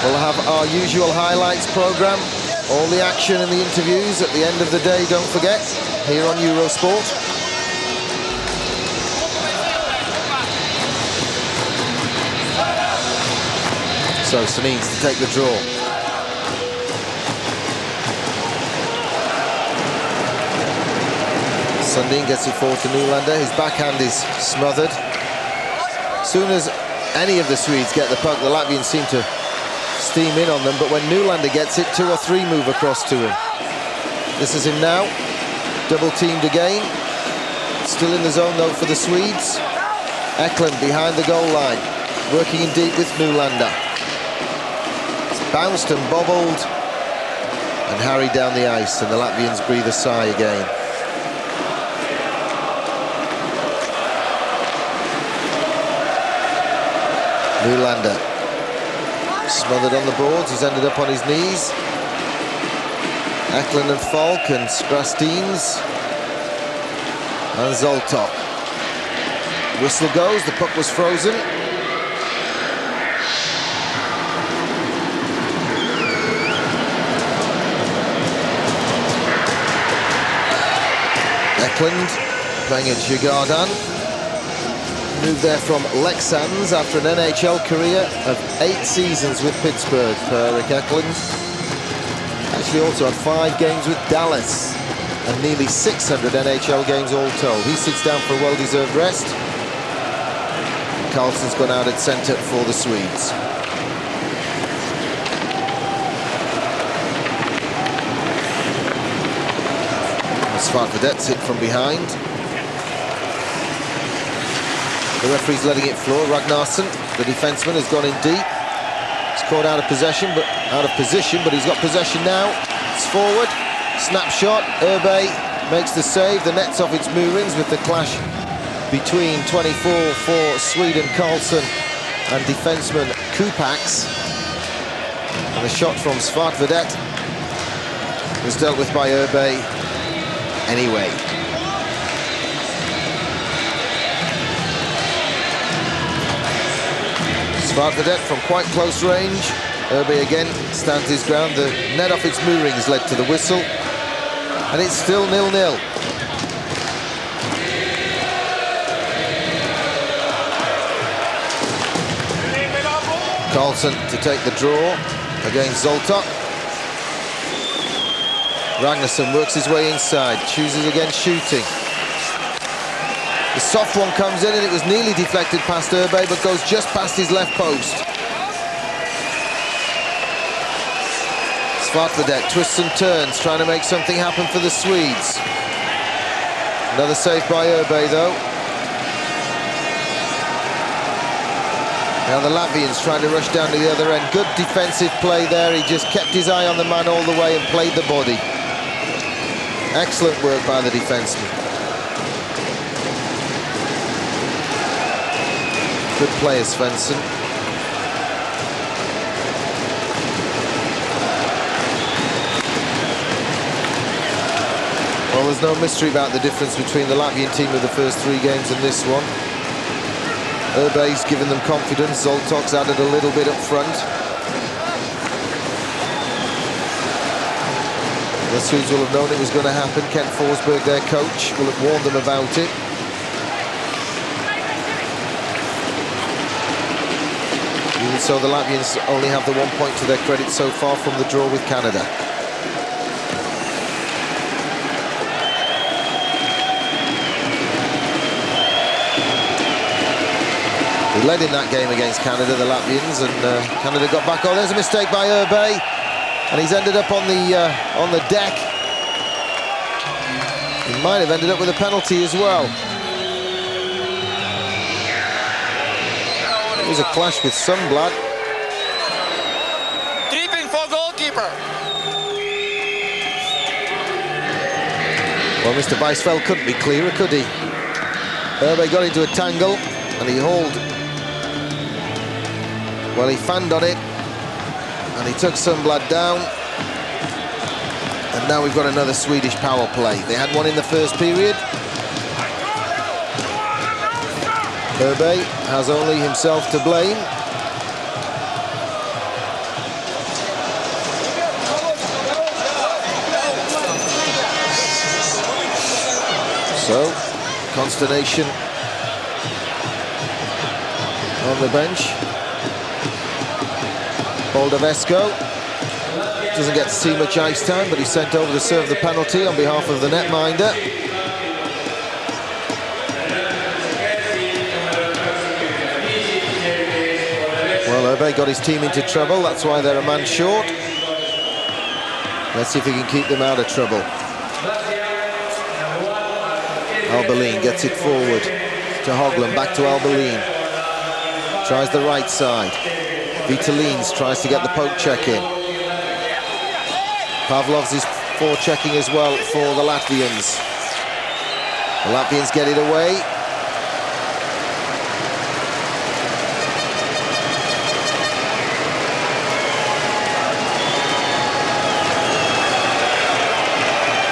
We'll have our usual highlights programme, all the action and the interviews at the end of the day, don't forget, here on Eurosport. So Sunins to take the draw. Sundin gets it forward to Nylander. His backhand is smothered. As soon as any of the Swedes get the puck, the Latvians seem to steam in on them, but when Nylander gets it, 2 or 3 move across to him. This is him now, double teamed again. Still in the zone though for the Swedes. Eklund behind the goal line, working in deep with Nylander. It's bounced and bobbled and harried down the ice, and the Latvians breathe a sigh again. Nylander smothered on the boards. He's ended up on his knees. Eklund and Falk and Skrastins and Zoltok. Whistle goes. The puck was frozen. Eklund playing at Djurgården. Moved there from Leksands after an NHL career of 8 seasons with Pittsburgh for Erik Eklund. Actually also had 5 games with Dallas and nearly 600 NHL games all told. He sits down for a well-deserved rest. Carlson's gone out at centre for the Swedes. Svartvedet's hit from behind. The referee's letting it floor. Ragnarsson, the defenseman, has gone in deep. He's caught out of position, but he's got possession now. It's forward, snapshot. Urbe makes the save. The net's off its moorings with the clash between 24 for Sweden, Karlsson, and defenseman Kupax. And the shot from Svartvedet was dealt with by Urbe anyway. Svartvedet from quite close range. Urbe again stands his ground. The net off its moorings led to the whistle. And it's still 0-0. Karlsson to take the draw against Zoltok. Ragnarsson works his way inside, chooses against shooting. The soft one comes in and it was nearly deflected past Urbe, but goes just past his left post. Svartvedet twists and turns, trying to make something happen for the Swedes. Another save by Urbe, though. Now the Latvians trying to rush down to the other end. Good defensive play there. He just kept his eye on the man all the way and played the body. Excellent work by the defenseman. Good player, Svensson. Well, there's no mystery about the difference between the Latvian team of the first 3 games and this one. Urbe's given them confidence. Zoltok's added a little bit up front. The Swedes will have known it was going to happen. Kent Forsberg, their coach, will have warned them about it. Even so, the Latvians only have the 1 point to their credit so far from the draw with Canada. They led in that game against Canada, the Latvians, and Canada got back. Oh, there's a mistake by Urbe, and he's ended up on the deck. He might have ended up with a penalty as well. It was a clash with Sundblad. Tripping for goalkeeper. Well, Mr. Weisfeld couldn't be clearer, could he? Urbe got into a tangle, and he hauled. Well, he fanned on it, and he took Sundblad down. And now we've got another Swedish power play. They had one in the first period. Urbe has only himself to blame. So, consternation on the bench. Boldavesco doesn't get to see much ice time, but he's sent over to serve the penalty on behalf of the netminder. Well, Urbe got his team into trouble, that's why they're a man short. Let's see if he can keep them out of trouble. Albelin gets it forward to Hoglan, back to Albelin. Tries the right side. Vitalins tries to get the poke check in. Pavlovs is forechecking as well for the Latvians. The Latvians get it away.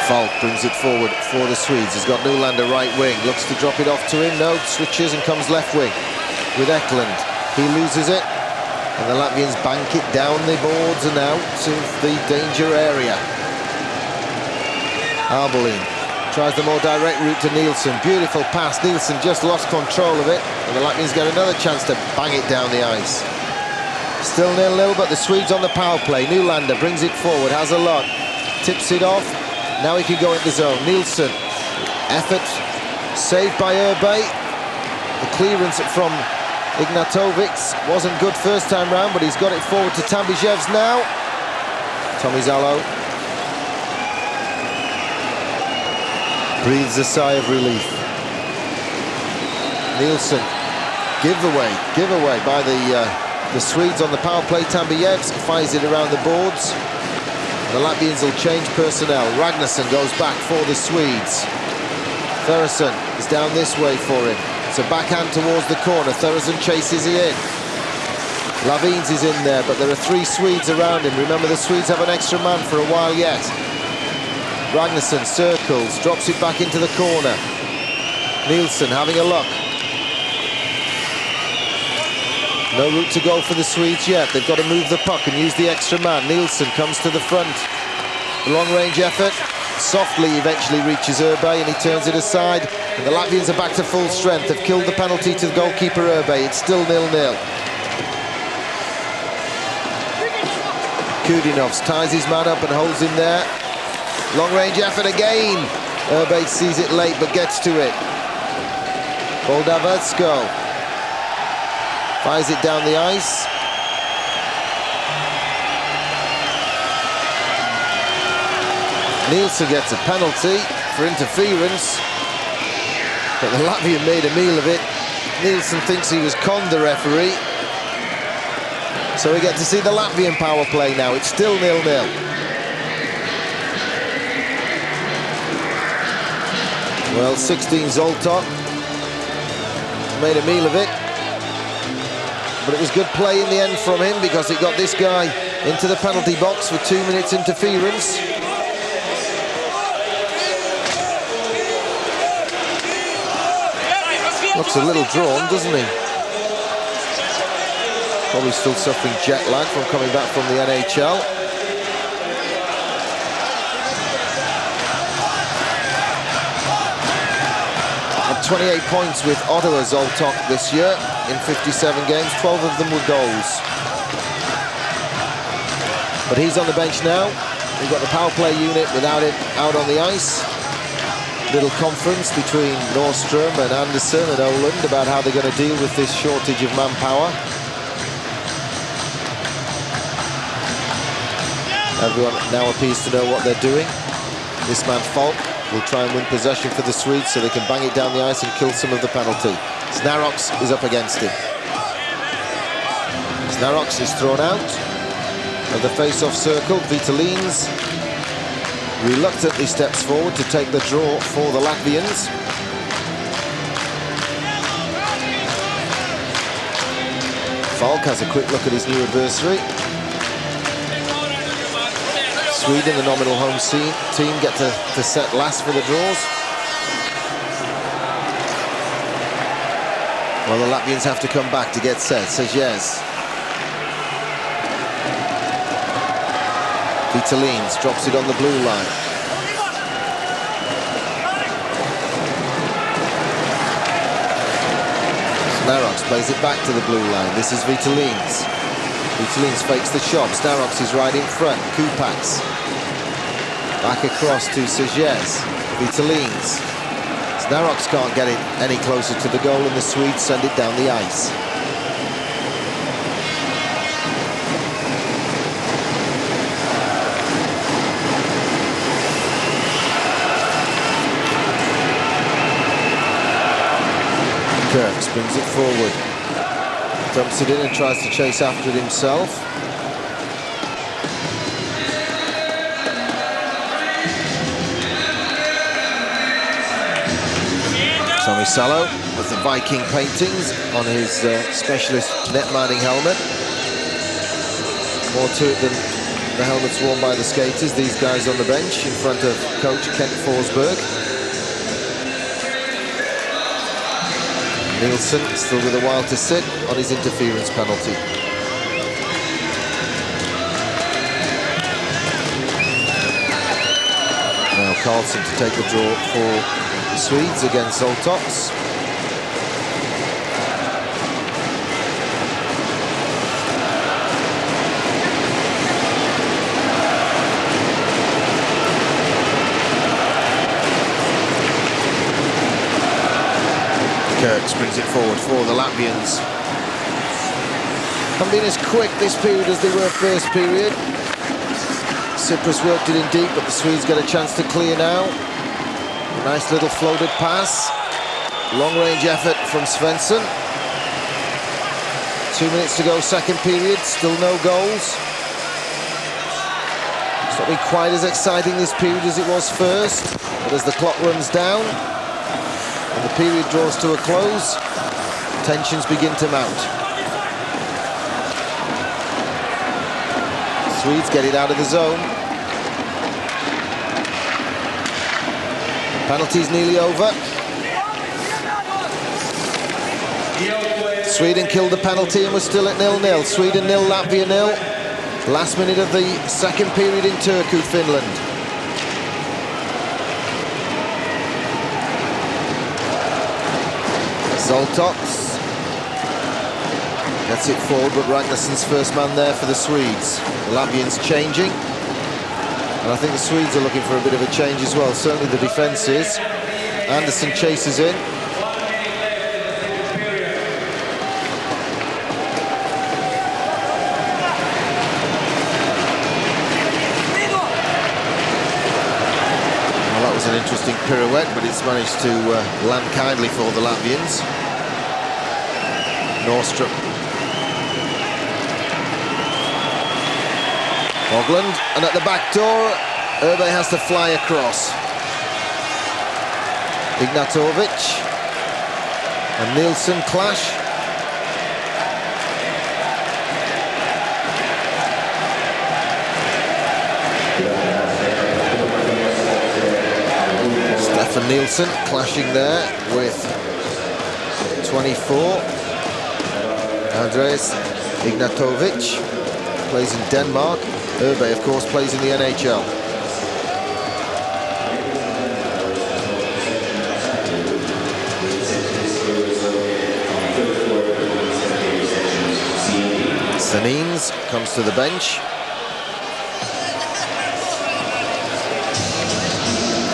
Falk brings it forward for the Swedes. He's got Nylander right wing. Looks to drop it off to him. No, switches and comes left wing with Eklund. He loses it. And the Latvians bank it down the boards and out of the danger area. Albelin tries the more direct route to Nielsen. Beautiful pass. Nielsen just lost control of it. And the Latvians get another chance to bang it down the ice. Still 0-0, but the Swedes on the power play. Nylander brings it forward, has a lot. Tips it off. Now he can go into the zone. Nielsen. Effort. Saved by Urbe. The clearance from Ignatovic wasn't good first time round, but he's got it forward to Tambijevs now. Tommy Zalo breathes a sigh of relief. Nielsen, give away by the Swedes on the power play. Tambijevs fires it around the boards. The Latvians will change personnel. Ragnarsson goes back for the Swedes. Thuresson is down this way for him. It's a backhand towards the corner. Thuresson chases it in. Lavines is in there, but there are 3 Swedes around him. Remember, the Swedes have an extra man for a while yet. Ragnarsson circles, drops it back into the corner. Nielsen having a look. No route to go for the Swedes yet. They've got to move the puck and use the extra man. Nielsen comes to the front. Long-range effort. Softly eventually reaches Urbe and he turns it aside. And the Latvians are back to full strength. They've killed the penalty to the goalkeeper Urbe. It's still 0-0. Kudinovs ties his man up and holds him there. Long-range effort again. Urbe sees it late but gets to it. Boldavesco fires it down the ice. Nielsen gets a penalty for interference, but the Latvian made a meal of it. Nielsen thinks he was conned, the referee. So we get to see the Latvian power play now. It's still 0-0. Well, 16 Zoltok made a meal of it, but it was good play in the end from him because it got this guy into the penalty box for 2 minutes interference. Looks a little drawn, doesn't he? Probably still suffering jet lag from coming back from the NHL. Had 28 points with Ottawa Zoltok this year in 57 games, 12 of them were goals. But he's on the bench now. We've got the power play unit without him out on the ice. Little conference between Nordstrom and Anderson and Oland about how they're going to deal with this shortage of manpower. Everyone now appears to know what they're doing. This man Falk will try and win possession for the Swedes so they can bang it down the ice and kill some of the penalty. Snaroks is up against him. Snaroks is thrown out of the face-off circle. Vitalins reluctantly steps forward to take the draw for the Latvians. Falk has a quick look at his new adversary. Sweden, the nominal home team, get to set last for the draws. Well, the Latvians have to come back to get set, says yes. Vitalins drops it on the blue line. Snaroks plays it back to the blue line. This is Vitalins. Vitalins fakes the shot. Snaroks is right in front. Kupaks. Back across to Sejes. Vitalins. Snaroks can't get it any closer to the goal, and the Swedes send it down the ice. Kirks brings it forward, dumps it in and tries to chase after it himself. Tommy Salo with the Viking paintings on his specialist net-minding helmet. More to it than the helmets worn by the skaters. These guys on the bench in front of coach Kent Forsberg. Nielsen still with a while to sit on his interference penalty. Now Karlsson to take the draw for the Swedes against Zoltoks. Kirks brings it forward for the Latvians. Haven't been as quick this period as they were first period. Tsipras worked it in deep, but the Swedes get a chance to clear now. A nice little floated pass. Long-range effort from Svensson. 2 minutes to go, second period, still no goals. It's not been quite as exciting this period as it was first, but as the clock runs down, and the period draws to a close, tensions begin to mount. Swedes get it out of the zone. Penalty's nearly over. Sweden killed the penalty and was still at 0-0. Sweden 0, Latvia 0. Last minute of the second period in Turku, Finland. Zoltoks gets it forward, but Ragnarsson's first man there for the Swedes. The Latvians changing, and I think the Swedes are looking for a bit of a change as well. Certainly the defence is. Anderson chases in. interesting pirouette, but it's managed to land kindly for the Latvians. Nordstrom. Hogland, and at the back door, Urbe has to fly across. Ignatovic and Nielsen clash. Stefan Nielsen clashing there with 24. Andreas Ignatovic plays in Denmark. Urbe, of course, plays in the NHL. Sanins comes to the bench.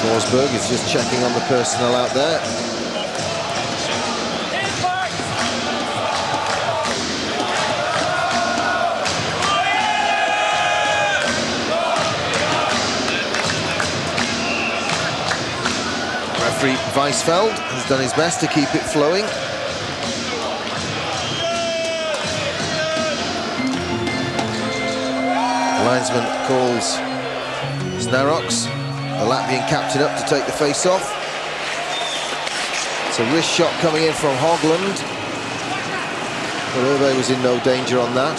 Forsberg is just checking on the personnel out there. Referee Weisfeld has done his best to keep it flowing. Linesman calls Snaroks, the Latvian captain, up to take the face-off. It's a wrist shot coming in from Hogland, but Urbe was in no danger on that.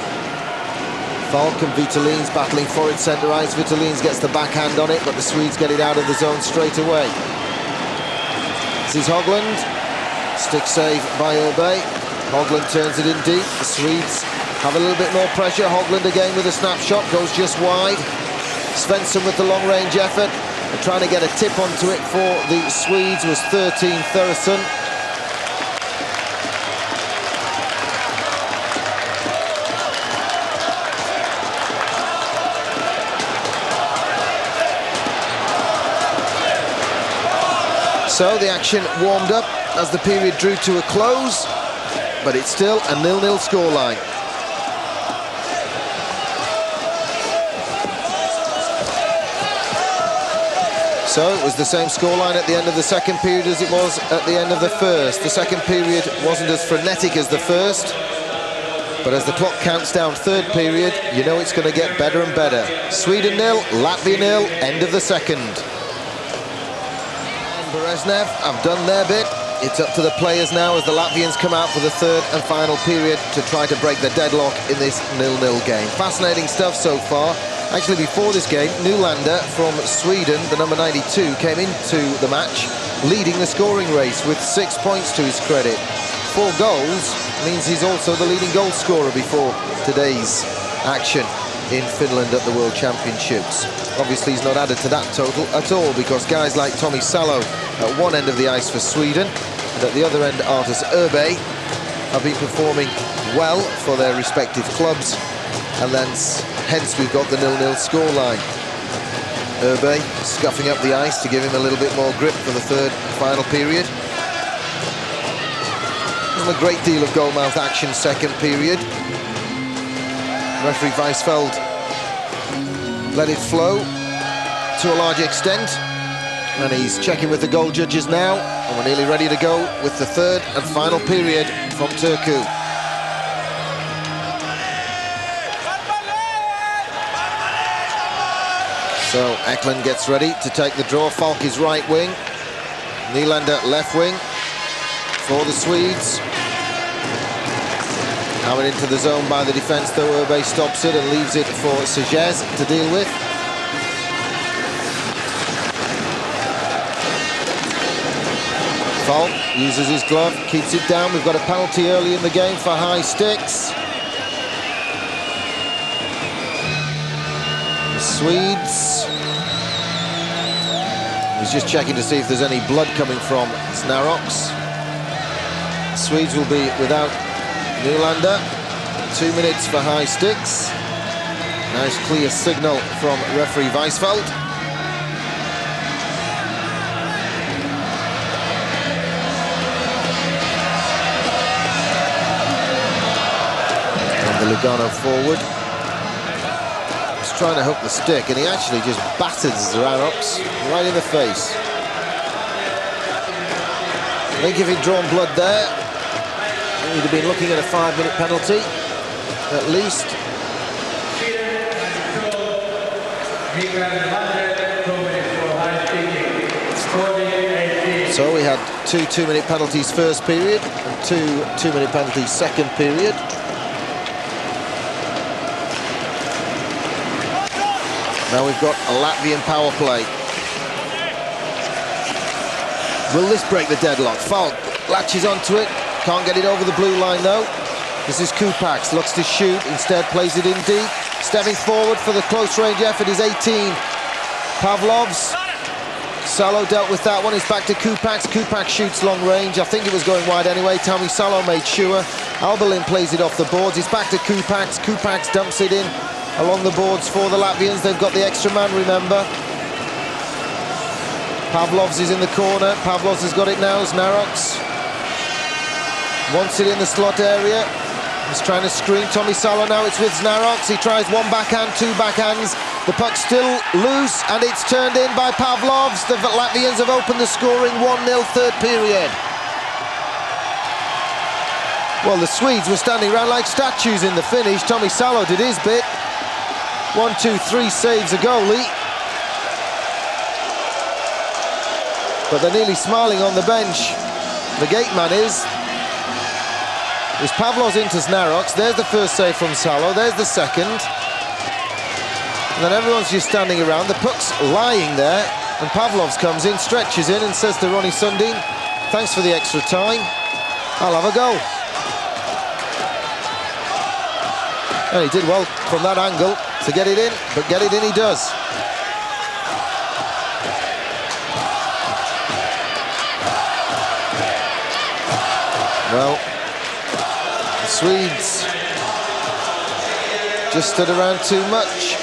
Falk and Vitalins battling for it, centre ice. Vitalins gets the backhand on it, but the Swedes get it out of the zone straight away. This is Hogland, stick save by Urbe. Hogland turns it in deep. The Swedes have a little bit more pressure. Hogland again with a snapshot, goes just wide. Svensson with the long-range effort. And trying to get a tip onto it for the Swedes was 13 Thuresson. So the action warmed up as the period drew to a close, but it's still a 0-0 scoreline. So it was the same scoreline at the end of the second period as it was at the end of the first. The second period wasn't as frenetic as the first, but as the clock counts down third period, you know it's going to get better and better. Sweden 0, Latvia 0, end of the second. Bereznev have done their bit. It's up to the players now as the Latvians come out for the third and final period to try to break the deadlock in this 0-0 game. Fascinating stuff so far. Actually, before this game, Nylander from Sweden, the number 92, came into the match leading the scoring race with 6 points to his credit. 4 goals means he's also the leading goal scorer before today's action in Finland at the World Championships. Obviously, he's not added to that total at all because guys like Tommy Salo at one end of the ice for Sweden and at the other end, Artus Urbe, have been performing well for their respective clubs, and then hence we've got the 0-0 scoreline. Urbe scuffing up the ice to give him a little bit more grip for the third and final period. Wasn't a great deal of goalmouth action second period. Referee Weisfeld let it flow to a large extent, and he's checking with the goal judges now, and we're nearly ready to go with the third and final period from Turku. So Eklund gets ready to take the draw. Falk is right wing, Nylander left wing for the Swedes. Hammered into the zone by the defence, though Urbe stops it and leaves it for Sages to deal with. Falk uses his glove, keeps it down. We've got a penalty early in the game for high sticks. The Swedes. He's just checking to see if there's any blood coming from Snaroks. The Swedes will be without Nylander. 2 minutes for high sticks. Nice clear signal from referee Weisfeld. And the Lugano forward. He's trying to hook the stick, and he actually just batters Znaroks right in the face. I think if he'd drawn blood there, he'd have been looking at a 5-minute penalty, at least. So we had 2 2-minute penalties first period and 2 2-minute penalties second period. Now we've got a Latvian power play. Will this break the deadlock? Falk latches onto it, can't get it over the blue line though. This is Kupax, looks to shoot, instead plays it in deep. Stepping forward for the close range effort is 18. Pavlovs. Salo dealt with that one, it's back to Kupax. Kupax shoots long range, I think it was going wide anyway. Tommy Salo made sure. Albalin plays it off the boards, it's back to Kupax. Kupax dumps it in along the boards for the Latvians. They've got the extra man, remember. Pavlovs is in the corner. Pavlovs has got it now. Znaroks wants it in the slot area. He's trying to screen Tommy Salo now. It's with Znaroks. He tries one backhand, 2 backhands. The puck's still loose, and it's turned in by Pavlovs. The Latvians have opened the scoring 1-0 third period. Well, the Swedes were standing around like statues in the finish. Tommy Salo did his bit. 1, 2, 3 saves a goalie. But they're nearly smiling on the bench. The gate man is. There's Pavlovs into Znaroks. There's the first save from Salo. There's the second. And then everyone's just standing around. The puck's lying there. And Pavlovs comes in, stretches in and says to Ronnie Sundin, thanks for the extra time. I'll have a go. And he did well from that angle to get it in, but get it in he does. Well, the Swedes just stood around too much,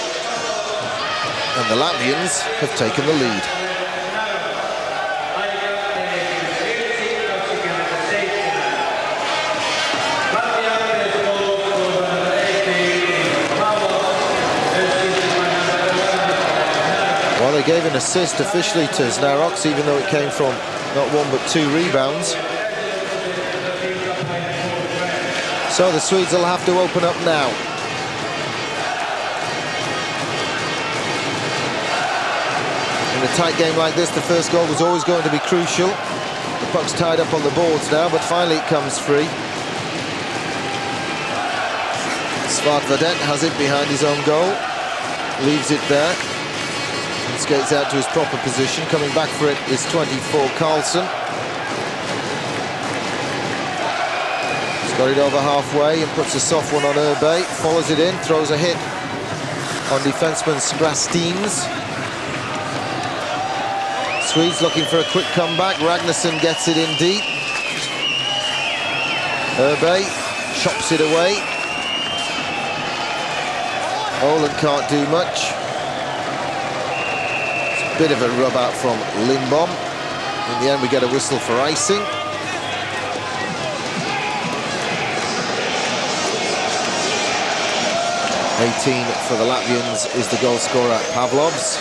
and the Latvians have taken the lead. Well, they gave an assist officially to Znaroks, even though it came from not 1 but 2 rebounds. So the Swedes will have to open up now. In a tight game like this, the first goal was always going to be crucial. The puck's tied up on the boards now, but finally it comes free. Svartvedet has it behind his own goal, leaves it there, and skates out to his proper position. Coming back for it is 24, Carlson. Got it over halfway and puts a soft one on Urbe, follows it in, throws a hit on defenseman Sprastins. Swedes looking for a quick comeback. Ragnarsson gets it in deep. Urbe chops it away. Olen can't do much. It's a bit of a rub out from Lindbom. In the end we get a whistle for icing. (18) for the Latvians is the goal scorer, Pavlovs.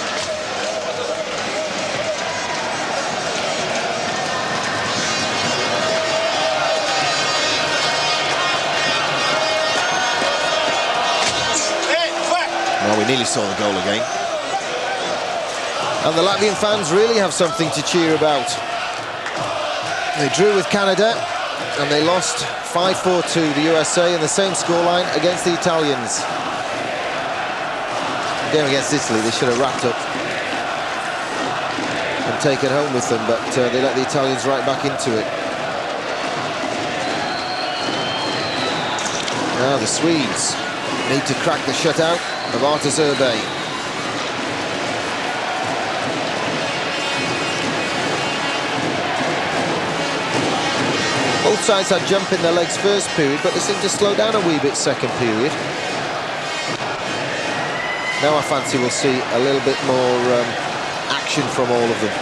Well, we nearly saw the goal again. And the Latvian fans really have something to cheer about. They drew with Canada and they lost 5-4 to the USA in the same scoreline against the Italians. Game against Italy, they should have wrapped up and taken home with them, but they let the Italians right back into it. Now the Swedes need to crack the shutout of Artus Urbe. Both sides had jump in their legs first period, but they seemed to slow down a wee bit second period. Now I fancy we'll see a little bit more action from all of them.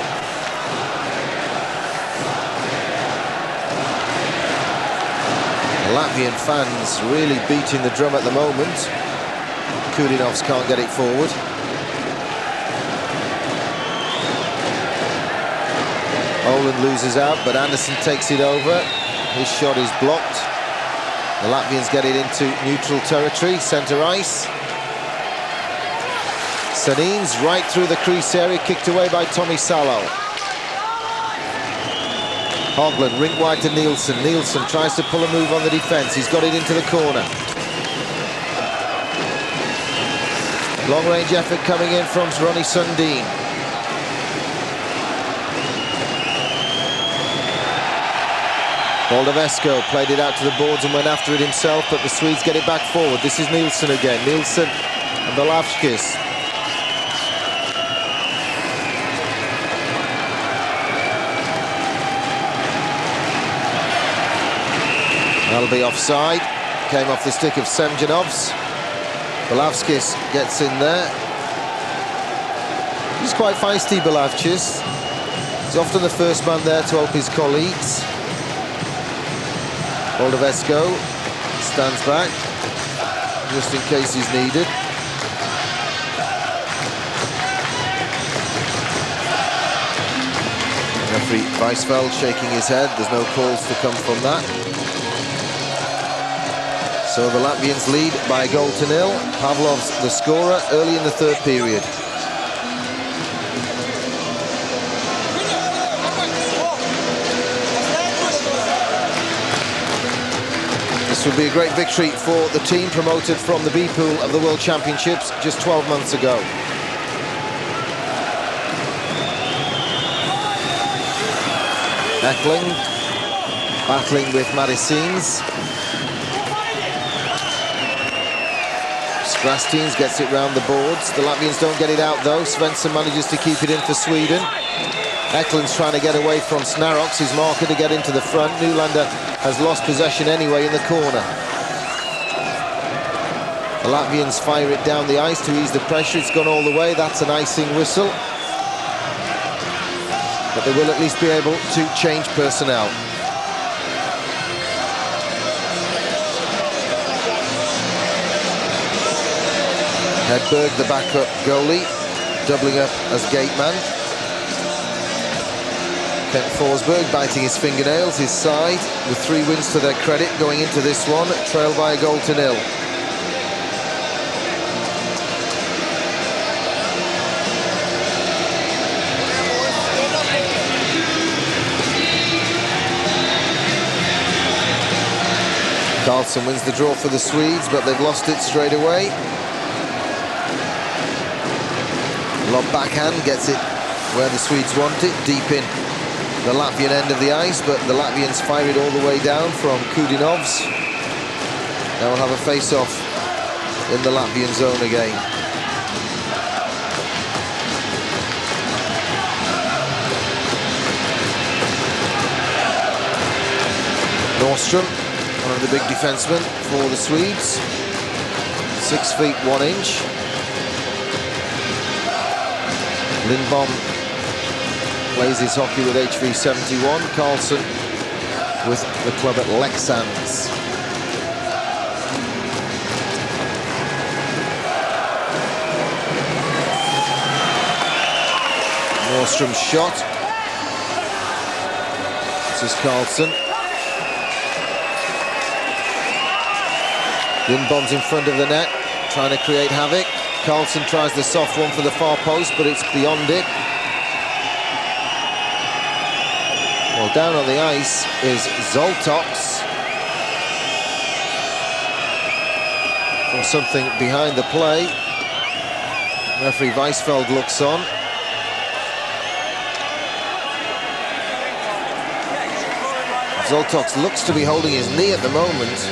The Latvian fans really beating the drum at the moment. Kudinovs can't get it forward. Oland loses out, but Anderson takes it over. His shot is blocked. The Latvians get it into neutral territory, centre ice. Sanins right through the crease area, kicked away by Tommy Salo. Hogland, rink wide to Nielsen. Nielsen tries to pull a move on the defence. He's got it into the corner. Long-range effort coming in from Ronnie Sundin. Moldavesco played it out to the boards and went after it himself, but the Swedes get it back forward. This is Nielsen again. Nielsen and Belavskis. That'll be offside. Came off the stick of Semjonovs. Belavskis gets in there. He's quite feisty, Belavskis. He's often the first man there to help his colleagues. Moldavesco stands back, just in case he's needed. Referee Weisfeld shaking his head. There's no calls to come from that. So the Latvians lead by 1-0. Pavlov's the scorer early in the third period. This would be a great victory for the team promoted from the B pool of the World Championships just 12 months ago. Ekling battling with Madisins. Strastins gets it round the boards. The Latvians don't get it out though. Svensson manages to keep it in for Sweden. Eklund's trying to get away from Snaroks, his marker, to get into the front. Nylander has lost possession anyway in the corner. The Latvians fire it down the ice to ease the pressure. It's gone all the way. That's an icing whistle. But they will at least be able to change personnel. Hedberg, the backup goalie, doubling up as gate man. Kent Forsberg biting his fingernails, his side, with 3 wins to their credit going into this one, trailed by 1-0. Carlson wins the draw for the Swedes, but they've lost it straight away. Lob backhand gets it where the Swedes want it, deep in the Latvian end of the ice, but the Latvians fire it all the way down from Kudinovs. Now we'll have a face-off in the Latvian zone again. Nordstrom, one of the big defensemen for the Swedes. 6 feet 1 inch. Lindbom plays his hockey with HV71. Carlson with the club at Leksands. Nordstrom's shot. This is Carlson. Lindbom's in front of the net, trying to create havoc. Carlson tries the soft one for the far post, but it's beyond it. Well, down on the ice is Zoltoks. Or something behind the play. Referee Weisfeld looks on. Zoltoks looks to be holding his knee at the moment.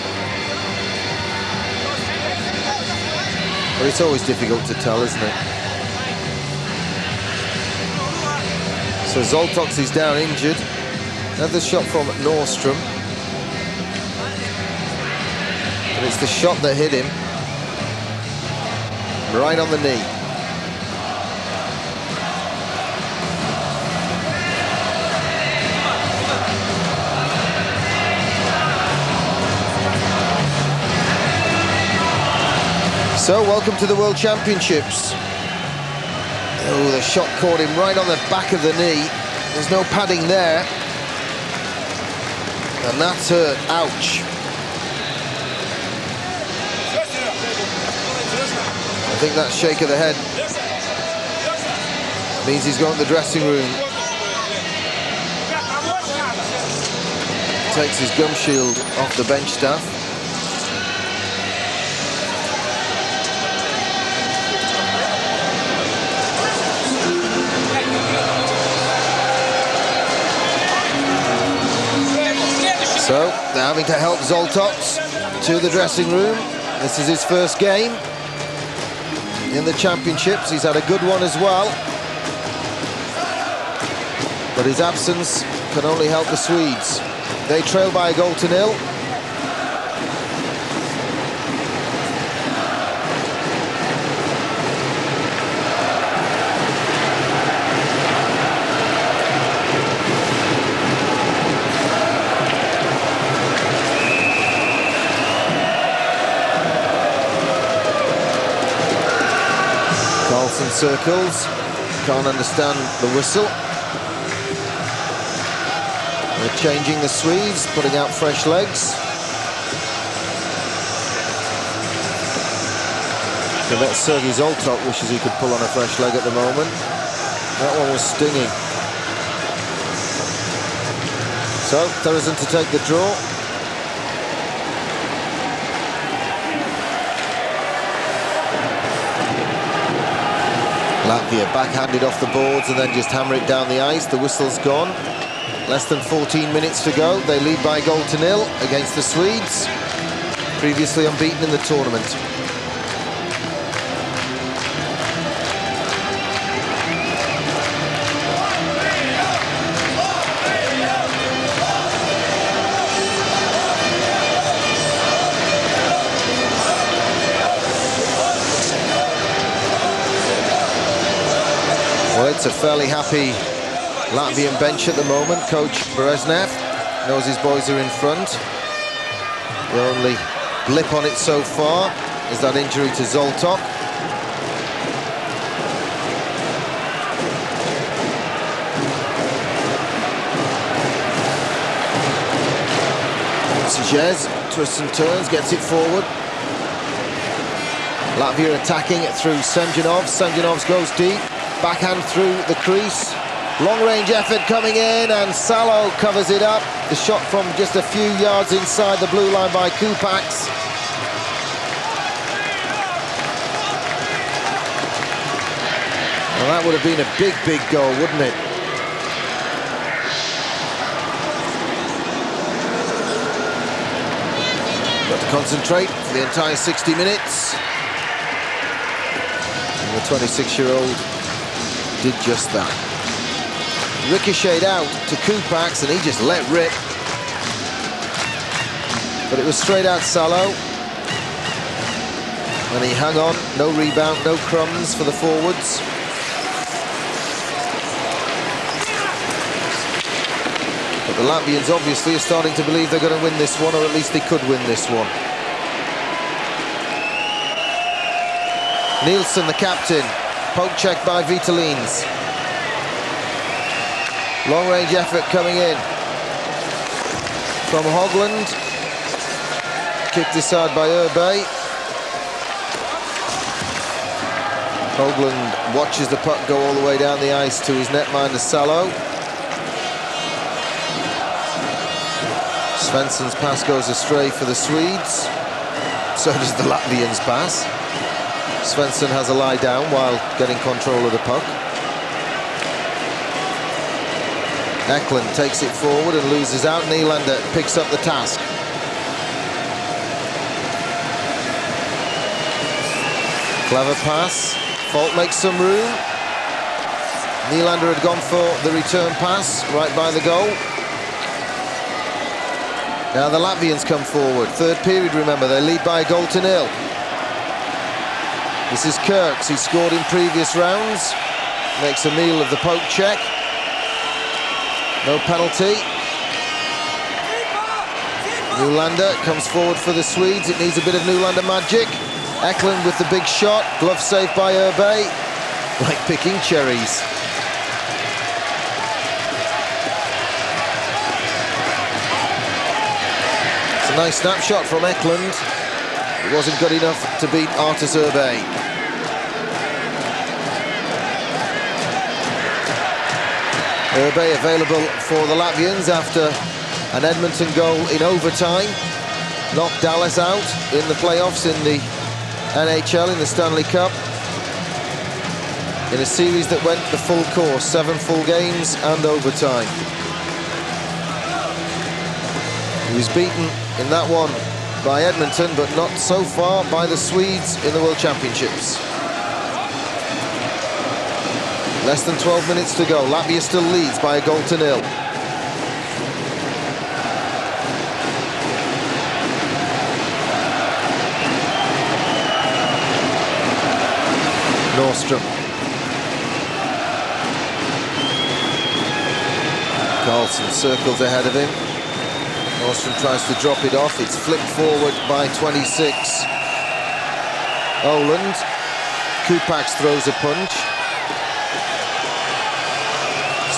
But it's always difficult to tell, isn't it? So Zoltoks is down injured. Another shot from Nordstrom. But it's the shot that hit him. Right on the knee. So, welcome to the World Championships. Oh, the shot caught him right on the back of the knee. There's no padding there. And that's hurt. Ouch. I think that shake of the head means he's going to the dressing room. Takes his gum shield off the bench staff. So they're having to help Zoltoks to the dressing room. This is his first game in the championships. He's had a good one as well. But his absence can only help the Swedes. They trail by a goal to nil. Carlson circles, can't understand the whistle. They're changing the Swedes, putting out fresh legs. So that's Sergei Zoltok wishes he could pull on a fresh leg at the moment. That one was stinging. So Terezin to take the draw. Latvia backhanded off the boards and then just hammer it down the ice. The whistle's gone. Less than 14 minutes to go. They lead by a goal to nil against the Swedes, previously unbeaten in the tournament. Well, it's a fairly happy Latvian bench at the moment. Coach Brezhnev knows his boys are in front. The only blip on it so far is that injury to Zoltok. Sajez twists and turns, gets it forward. Latvia attacking it through Semjonov. Semjonov goes deep. Backhand through the crease. Long-range effort coming in, and Salo covers it up. The shot from just a few yards inside the blue line by Kupaks. Well, that would have been a big, big goal, wouldn't it? Got to concentrate for the entire 60 minutes. And the 26-year-old did just that. Ricocheted out to Kupaks and he just let rip. But it was straight out Salo. And he hung on, no rebound, no crumbs for the forwards. But the Latvians obviously are starting to believe they're going to win this one, or at least they could win this one. Nielsen, the captain, poke check by Vitalins. Long-range effort coming in from Hogland. Kicked aside by Urbe. Hogland watches the puck go all the way down the ice to his netminder Salo. Svensson's pass goes astray for the Swedes. So does the Latvians' pass. Svensson has a lie down while getting control of the puck. Eklund takes it forward and loses out. Nylander picks up the task. Clever pass. Falk makes some room. Nylander had gone for the return pass right by the goal. Now the Latvians come forward. Third period, remember, they lead by a goal to nil. This is Kirks. He scored in previous rounds. Makes a meal of the poke check. No penalty. Nylander comes forward for the Swedes. It needs a bit of Nylander magic. Eklund with the big shot. Glove saved by Urbe. Like picking cherries. A nice snapshot from Eklund. It wasn't good enough to beat Artis Urbe. Urbe available for the Latvians after an Edmonton goal in overtime. Knocked Dallas out in the playoffs in the NHL in the Stanley Cup. In a series that went the full course, 7 full games and overtime. He was beaten in that one by Edmonton, but not so far by the Swedes in the World Championships. Less than 12 minutes to go. Latvia still leads by a 1-0. Nordstrom. Carlson circles ahead of him. Nordstrom tries to drop it off. It's flicked forward by 26. Oland. Kupax throws a punch.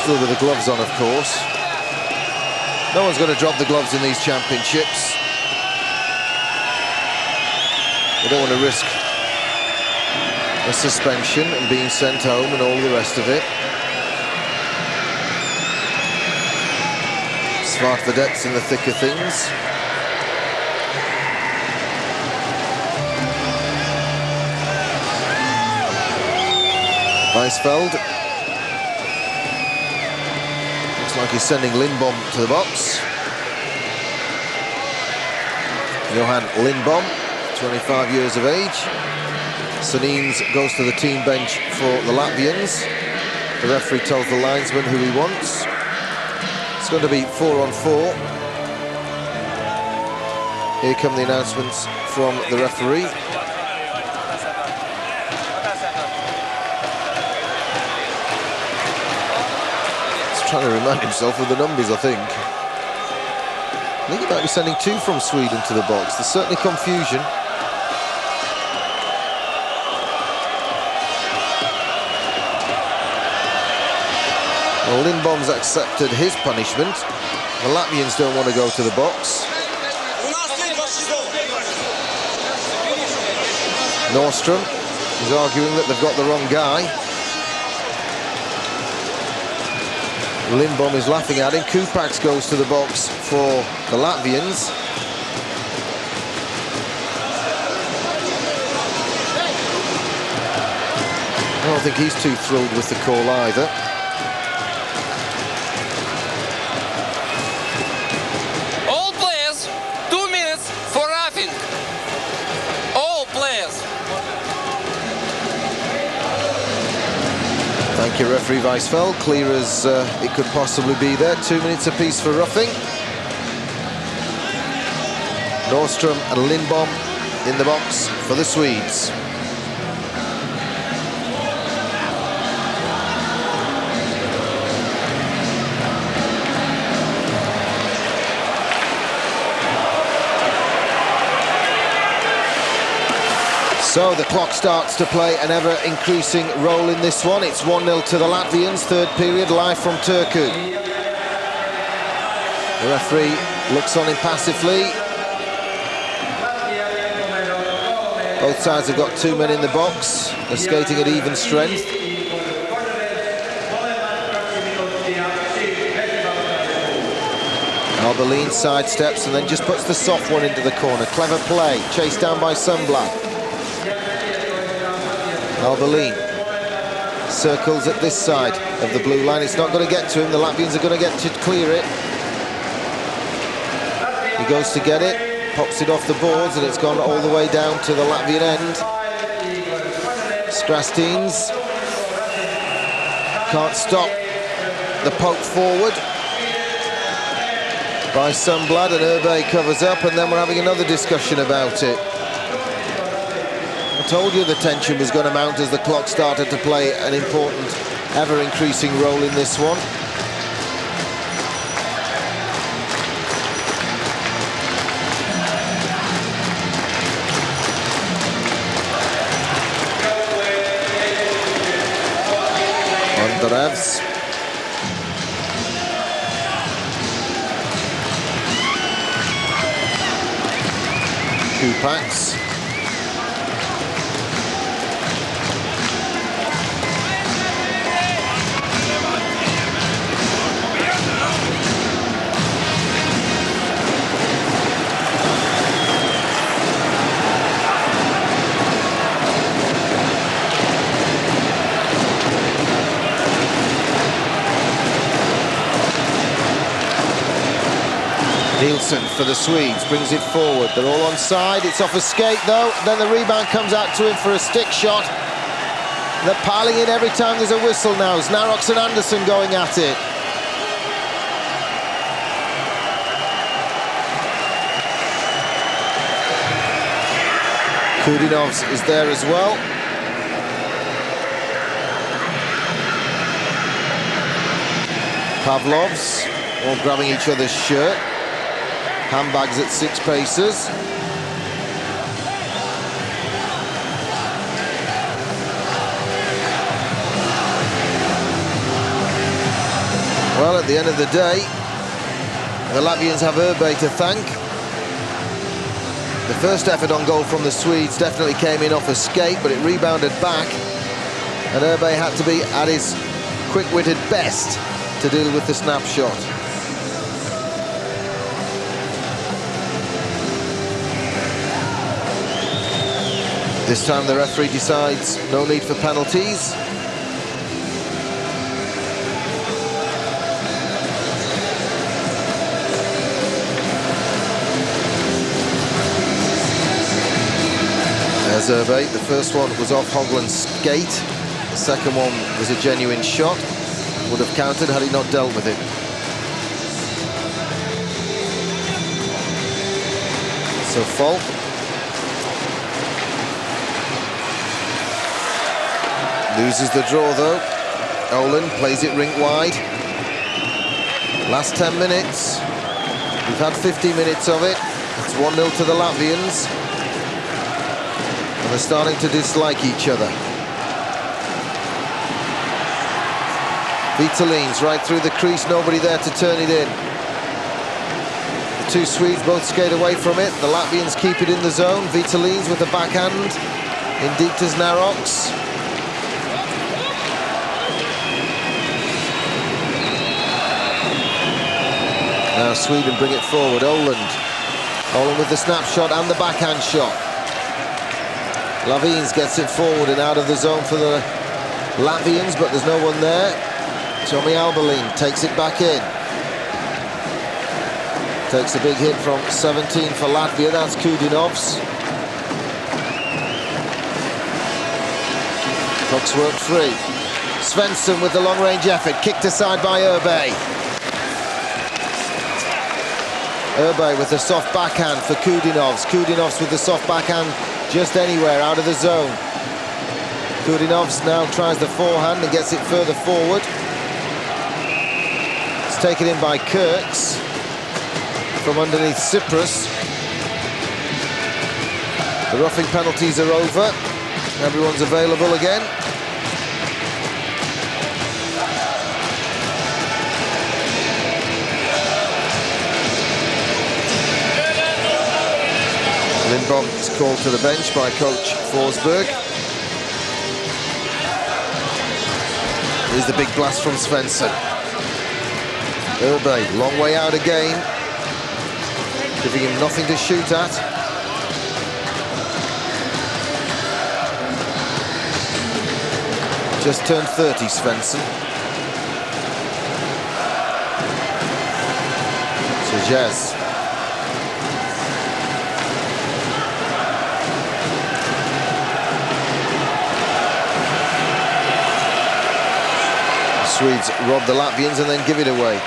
Still with the gloves on, of course. No one's going to drop the gloves in these championships. They don't want to risk a suspension and being sent home and all the rest of it. Smart vedettes in the thick of things. Weisfeld. Looks like he's sending Lindbom to the box. Johan Lindbom, 25 years of age. Sanines goes to the team bench for the Latvians. The referee tells the linesman who he wants. It's going to be 4-on-4. Here come the announcements from the referee. He's trying to remind himself of the numbers, I think. I think he might be sending 2 from Sweden to the box. There's certainly confusion. Well, Lindbom's accepted his punishment. The Latvians don't want to go to the box. Nordstrom is arguing that they've got the wrong guy. Lindbom is laughing at him. Kupax goes to the box for the Latvians. I don't think he's too thrilled with the call either. Thank you, referee Weisfeld. Clear as it could possibly be there. 2 minutes apiece for roughing. Nordstrom and Lindbom in the box for the Swedes. So the clock starts to play an ever-increasing role in this one. It's 1-0 to the Latvians, third period, live from Turku. The referee looks on impassively. Both sides have got 2 men in the box. They're skating at even strength. Albelin sidesteps and then just puts the soft one into the corner. Clever play, chased down by Sundblad. Albelin circles at this side of the blue line. It's not going to get to him. The Latvians are going to get to clear it. He goes to get it, pops it off the boards, and it's gone all the way down to the Latvian end. Strastins can't stop the poke forward by Sundblad, and Urbe covers up, and then we're having another discussion about it. I told you the tension was going to mount as the clock started to play an important, ever-increasing role in this one. Andrevs. Kupaks. Nielsen for the Swedes, brings it forward. They're all on side. It's off a skate though. Then the rebound comes out to him for a stick shot. They're piling in every time there's a whistle now. Snarox and Anderson going at it. Kudinovs is there as well. Pavlovs all grabbing each other's shirt. Handbags at 6 paces. Well, at the end of the day, the Latvians have Urbe to thank. The first effort on goal from the Swedes definitely came in off a skate, but it rebounded back, and Urbe had to be at his quick-witted best to deal with the snapshot. This time the referee decides no need for penalties. There's Urbe. The first one was off Hogland's skate. The second one was a genuine shot. Would have counted had he not dealt with it. So fault. Loses the draw though. Olin plays it rink wide. Last 10 minutes. We've had 50 minutes of it. It's 1-0 to the Latvians. And they're starting to dislike each other. Vitalin's right through the crease, nobody there to turn it in. The two Swedes both skate away from it. The Latvians keep it in the zone. Vitalin's with the backhand. Indeed to Snarox. Now Sweden bring it forward. Oland with the snapshot and the backhand shot. Lavines gets it forward and out of the zone for the Latvians, but there's no one there. Tommy Alberlin takes it back in. Takes a big hit from 17 for Latvia. That's Kudinovs. Clock's work free. Svensson with the long-range effort, kicked aside by Urbe. Urbe with the soft backhand for Kudinovs. Kudinovs with the soft backhand just anywhere out of the zone. Kudinovs now tries the forehand and gets it further forward. It's taken in by Kirks from underneath Cyprus. The roughing penalties are over. Everyone's available again. Lindbom is called to the bench by coach Forsberg. Here's the big blast from Svensson. Urbe, long way out again, giving him nothing to shoot at. Just turned 30, Svensson. So Jazz. Swedes rob the Latvians and then give it away.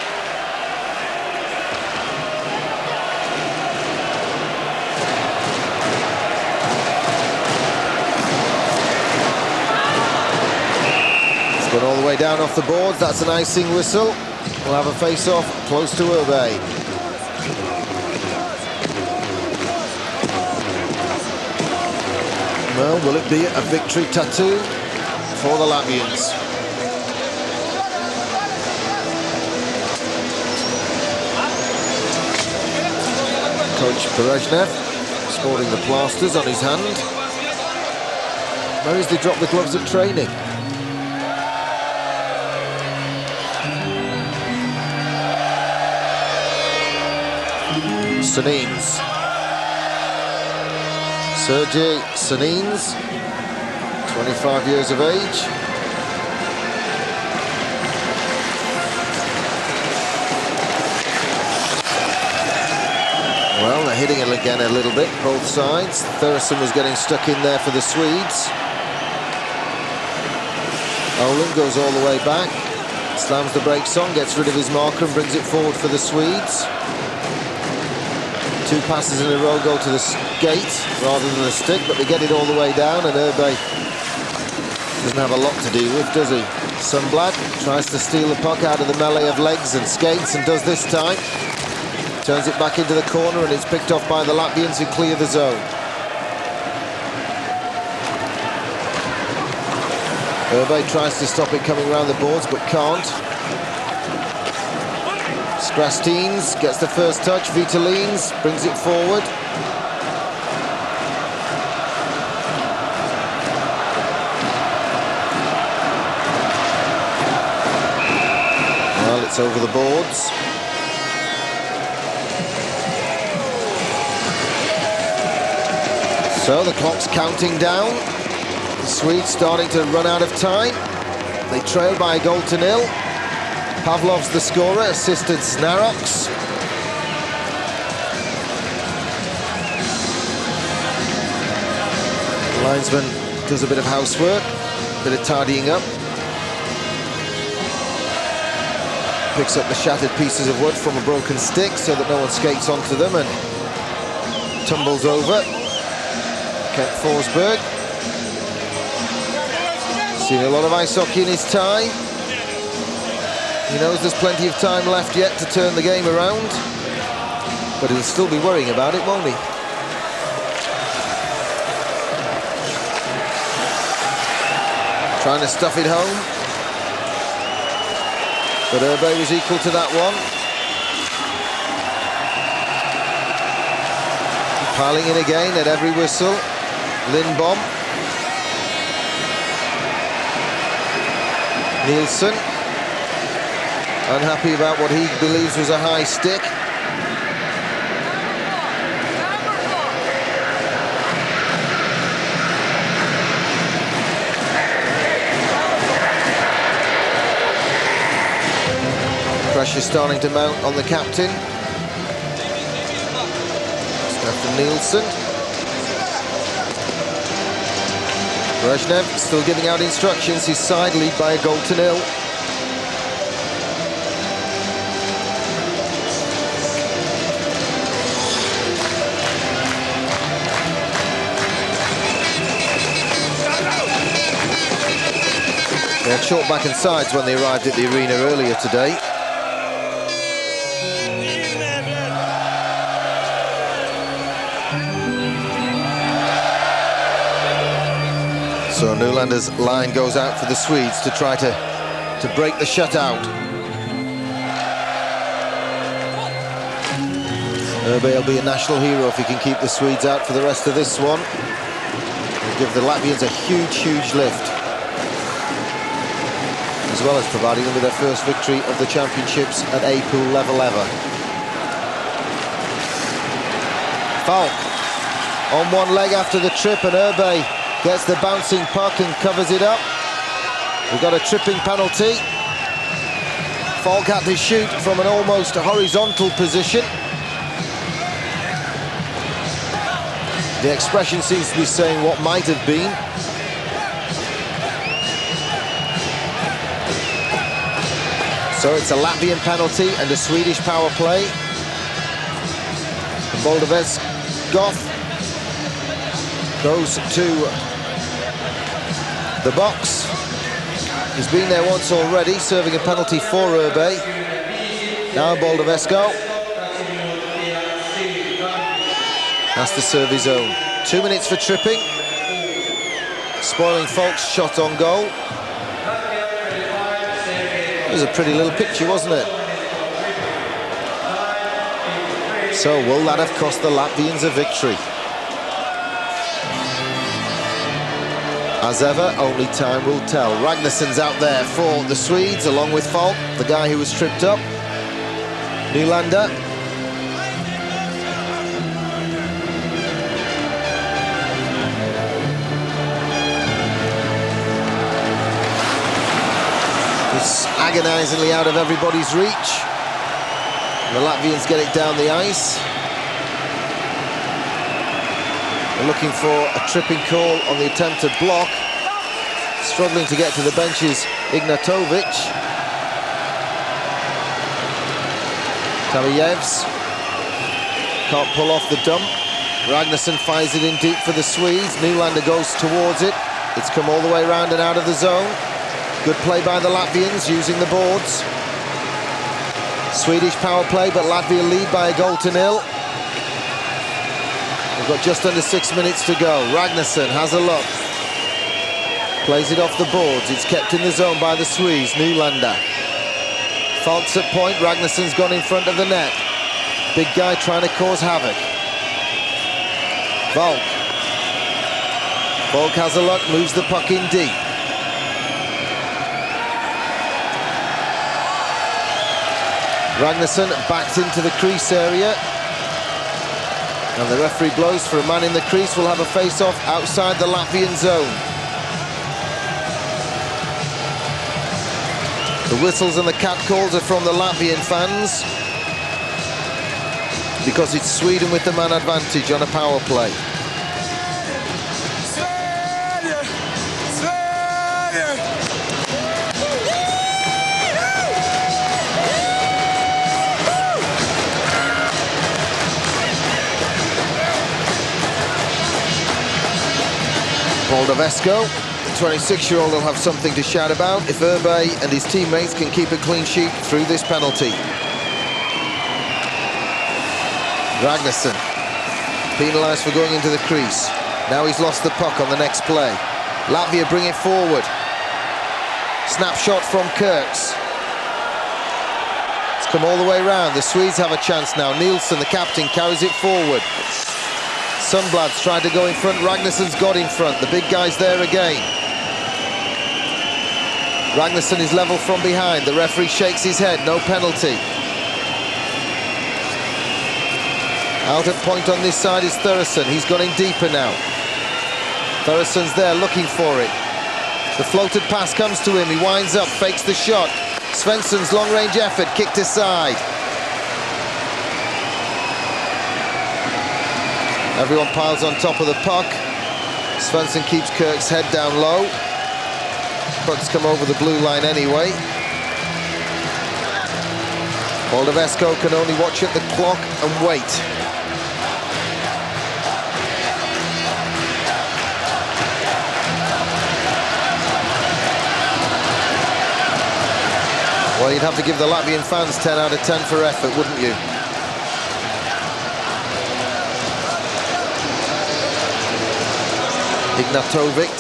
It's gone all the way down off the boards. That's an icing whistle. We'll have a face-off close to Urbe. Well, will it be a victory tattoo for the Latvians? Coach Berezhnev sporting the plasters on his hand. Where is they drop the gloves at training? Sanines. Sergei Sanines, 25 years of age. Well, they're hitting it again a little bit, both sides. Thursson was getting stuck in there for the Swedes. Olin goes all the way back, slams the brakes on, gets rid of his marker and brings it forward for the Swedes. Two passes in a row go to the skate rather than the stick, but they get it all the way down, and Urbe doesn't have a lot to deal with, does he? Sundblad tries to steal the puck out of the melee of legs and skates, and does this time. Turns it back into the corner, and it's picked off by the Latvians who clear the zone. Urbe tries to stop it coming around the boards, but can't. Grastines gets the first touch, Vitalines brings it forward. Well, it's over the boards. So the clock's counting down. The Swedes starting to run out of time. They trail by a goal to nil. Pavlov's the scorer, assisted Snaroks. The linesman does a bit of housework, a bit of tidying up. Picks up the shattered pieces of wood from a broken stick so that no one skates onto them and tumbles over. Kent Forsberg. Seen a lot of ice hockey in his time. He knows there's plenty of time left yet to turn the game around, but he'll still be worrying about it, won't he? Trying to stuff it home, but Urbe was equal to that one. Piling in again at every whistle. Lindbom. Nielsen. Unhappy about what he believes was a high stick. Pressure starting to mount on the captain. Stefan Nielsen. Brezhnev still giving out instructions. His side lead by a goal to nil. They had short back and sides when they arrived at the arena earlier today. So Nylander's line goes out for the Swedes to try to break the shutout. Urbe will be a national hero if he can keep the Swedes out for the rest of this one. He'll give the Latvians a huge, huge lift, as well as providing them with their first victory of the championships at A-Pool level ever. Falk on one leg after the trip, and Urbe gets the bouncing puck and covers it up. We've got a tripping penalty. Falk had to shoot from an almost horizontal position. The expression seems to be saying what might have been. So it's a Latvian penalty and a Swedish power play. Boldoveskov goes to the box. He's been there once already, serving a penalty for Urbe. Now Boldoveskov has to serve his own. 2 minutes for tripping. Spoiling Falk's shot on goal. It was a pretty little picture, wasn't it? So will that have cost the Latvians a victory? As ever, only time will tell. Ragnarsson's out there for the Swedes, along with Falk, the guy who was tripped up. Nylander. It's agonisingly out of everybody's reach. The Latvians get it down the ice. They're looking for a tripping call on the attempt to block. Struggling to get to the benches, Ignatovic. Tavijevs can't pull off the dump. Ragnarsson fires it in deep for the Swedes. Nylander goes towards it. It's come all the way around and out of the zone. Good play by the Latvians using the boards. Swedish power play, but Latvia lead by 1-0. We've got just under 6 minutes to go. Ragnarsson has a look. Plays it off the boards. It's kept in the zone by the Swedes. Nylander. Falk's at point. Ragnarsson's gone in front of the net. Big guy trying to cause havoc. Falk. Falk has a look. Moves the puck in deep. Ragnarsson backed into the crease area. And the referee blows for a man in the crease. Will have a face-off outside the Latvian zone. The whistles and the catcalls are from the Latvian fans because it's Sweden with the man advantage on a power play. Moldavesco, the 26-year-old, will have something to shout about if Urbe and his teammates can keep a clean sheet through this penalty. Ragnarsson, penalised for going into the crease. Now he's lost the puck on the next play. Latvia bring it forward. Snapshot from Kirks. It's come all the way round. The Swedes have a chance now. Nilsson, the captain, carries it forward. Sundblad's tried to go in front. Ragnarsson's got in front. The big guy's there again. Ragnarsson is level from behind. The referee shakes his head. No penalty. Out at point on this side is Thuresson. He's gone in deeper now. Thuresson's there looking for it. The floated pass comes to him. He winds up, fakes the shot. Svensson's long-range effort kicked aside. Everyone piles on top of the puck. Svensson keeps Kirk's head down low. Puck's come over the blue line anyway. Moldavesco can only watch at the clock and wait. Well, you'd have to give the Latvian fans 10 out of 10 for effort, wouldn't you? Ignatovic.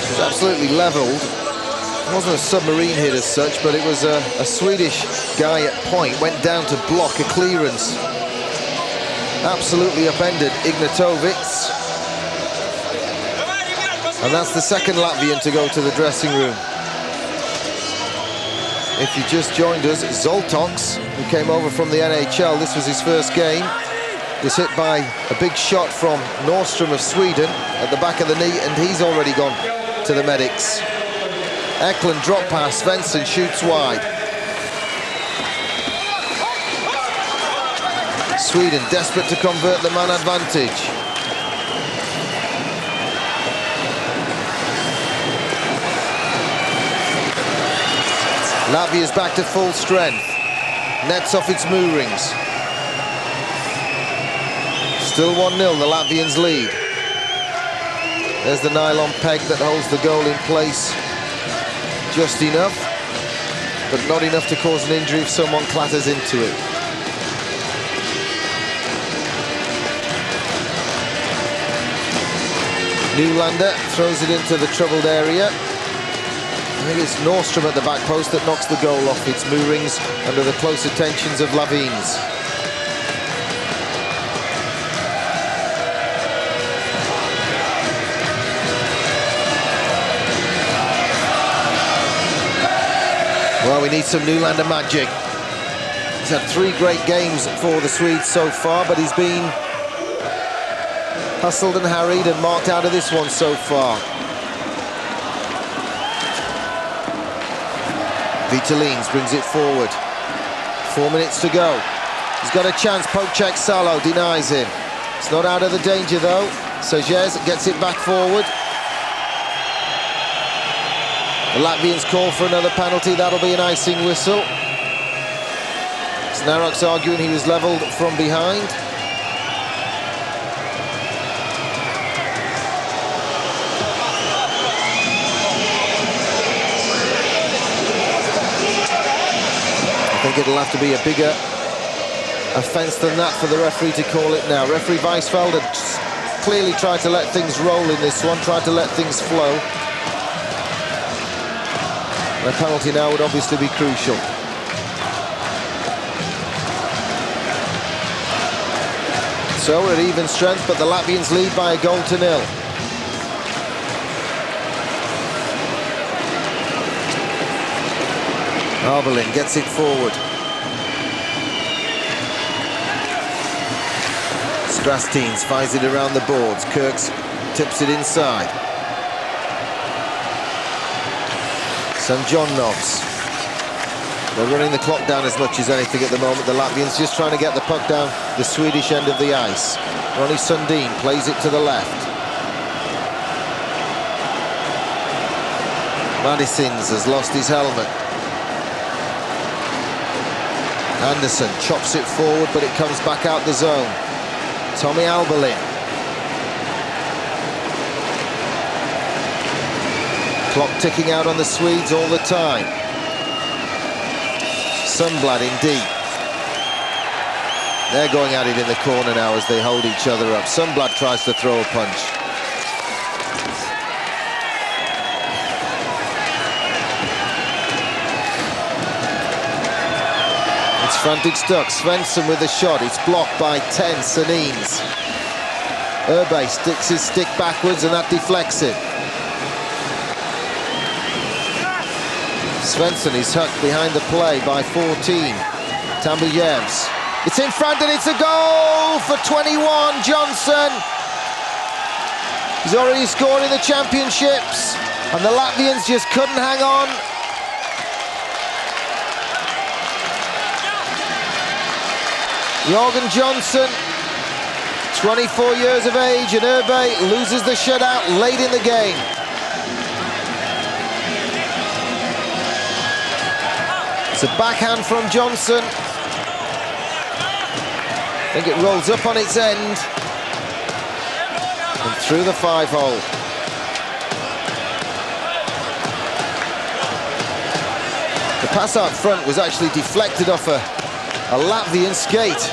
It was absolutely levelled. It wasn't a submarine hit as such, but it was a Swedish guy at point. Went down to block a clearance. Absolutely upended Ignatovic. And that's the second Latvian to go to the dressing room. If you just joined us, Zoltoks, who came over from the NHL, this was his first game, was hit by a big shot from Nordstrom of Sweden at the back of the knee, and he's already gone to the medics. Eklund drop pass, Svensson shoots wide. Sweden desperate to convert the man advantage. Latvia's back to full strength. Nets off its moorings. Still 1-0, the Latvians lead. There's the nylon peg that holds the goal in place just enough, but not enough to cause an injury if someone clatters into it. Nylander throws it into the troubled area. I think it's Nordstrom at the back post that knocks the goal off its moorings under the close attentions of Lavines. we need some Nylander magic. He's had 3 great games for the Swedes so far, but he's been hustled and harried and marked out of this one so far. Vitalins brings it forward. 4 minutes to go. He's got a chance. Poke check. Salo denies him. It's not out of the danger though. Sages gets it back forward. The Latvians call for another penalty. That'll be an icing whistle. Snarok's arguing he was levelled from behind. I think it'll have to be a bigger offence than that for the referee to call it now. Referee Weisfeld had clearly tried to let things roll in this one, tried to let things flow. A penalty now would obviously be crucial. So we're at even strength, but the Latvians lead by a goal to 0. Arvelin gets it forward. Strastins finds it around the boards. Kirks tips it inside. Samjonovs. They're running the clock down as much as anything at the moment. The Latvians just trying to get the puck down the Swedish end of the ice. Ronnie Sundin plays it to the left. Madisons has lost his helmet. Anderson chops it forward, but it comes back out the zone. Tommy Alberlin. Clock ticking out on the Swedes all the time. Sundblad in deep. They're going at it in the corner now as they hold each other up. Sundblad tries to throw a punch. It's frantic stuck. Svensson with a shot. It's blocked by 10 Sanins. Urbe sticks his stick backwards and that deflects it. Svensson is hucked behind the play by 14. Tambujevs. It's in front and it's a goal for 21. Johnson. He's already scored in the championships and the Latvians just couldn't hang on. Jorgen Johnson, 24 years of age, and Urbe loses the shutout late in the game. It's a backhand from Johnson. I think it rolls up on its end and through the 5-hole. The pass out front was actually deflected off a Latvian skate.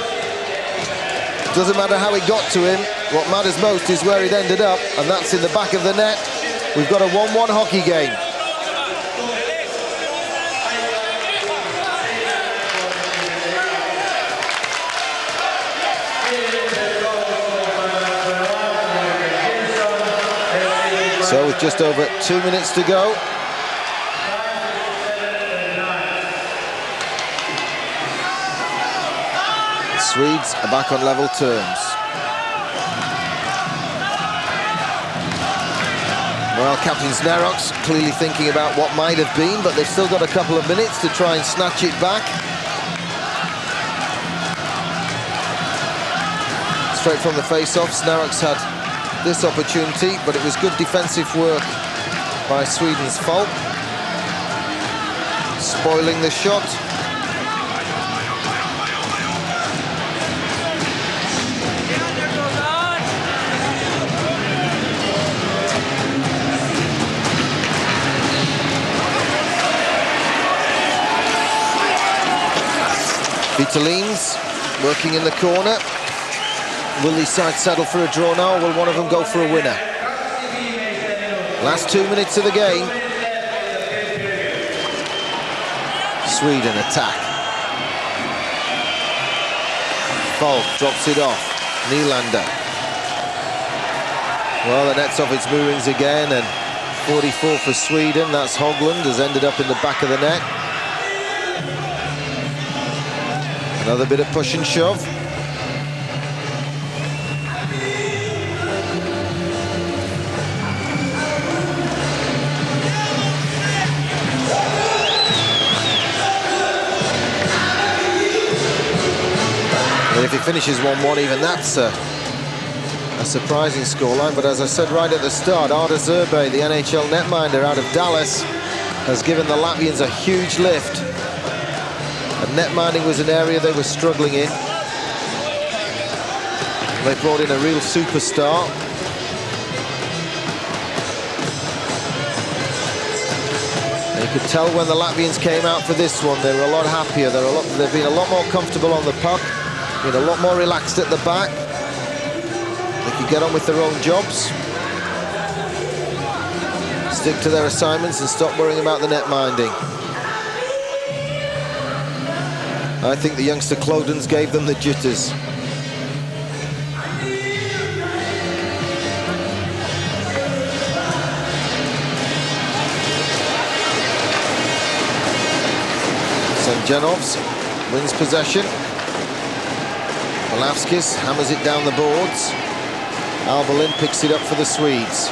Doesn't matter how it got to him. What matters most is where it ended up, and that's in the back of the net. We've got a 1-1 hockey game. So with just over 2 minutes to go. Swedes are back on level terms. Well, Captain Snaroks clearly thinking about what might have been, but they've still got a couple of minutes to try and snatch it back. Straight from the face-off, Snaroks had this opportunity, but it was good defensive work by Sweden's Falk. Spoiling the shot. Vitalins working in the corner. Will these sides settle for a draw now, or will one of them go for a winner? Last 2 minutes of the game. Sweden attack. Falk drops it off. Nylander. Well, the net's off its moorings again, and 44 for Sweden. That's Hogland, has ended up in the back of the net. Another bit of push and shove. And if he finishes 1-1, even that's a surprising scoreline. But as I said right at the start, Arda Zerbe, the NHL netminder out of Dallas, has given the Latvians a huge lift. And netminding was an area they were struggling in. They brought in a real superstar. And you could tell when the Latvians came out for this one, they were a lot happier. They've been a lot more comfortable on the puck, been a lot more relaxed at the back. They could get on with their own jobs, stick to their assignments and stop worrying about the netminding. I think the youngster Clodens gave them the jitters. Semjonovs wins possession. Polavskis hammers it down the boards. Albalin picks it up for the Swedes.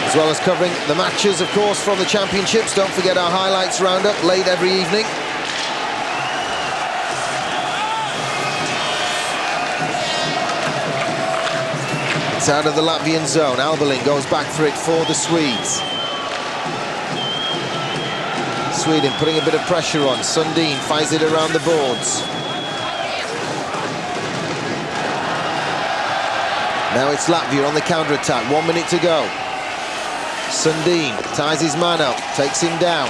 As well as covering the matches, of course, from the championships. Don't forget our highlights roundup late every evening. It's out of the Latvian zone. Albalin goes back for it for the Swedes. Sweden putting a bit of pressure on. Sundin fires it around the boards. Now it's Latvia on the counter-attack. 1 minute to go. Sundin ties his man up, takes him down.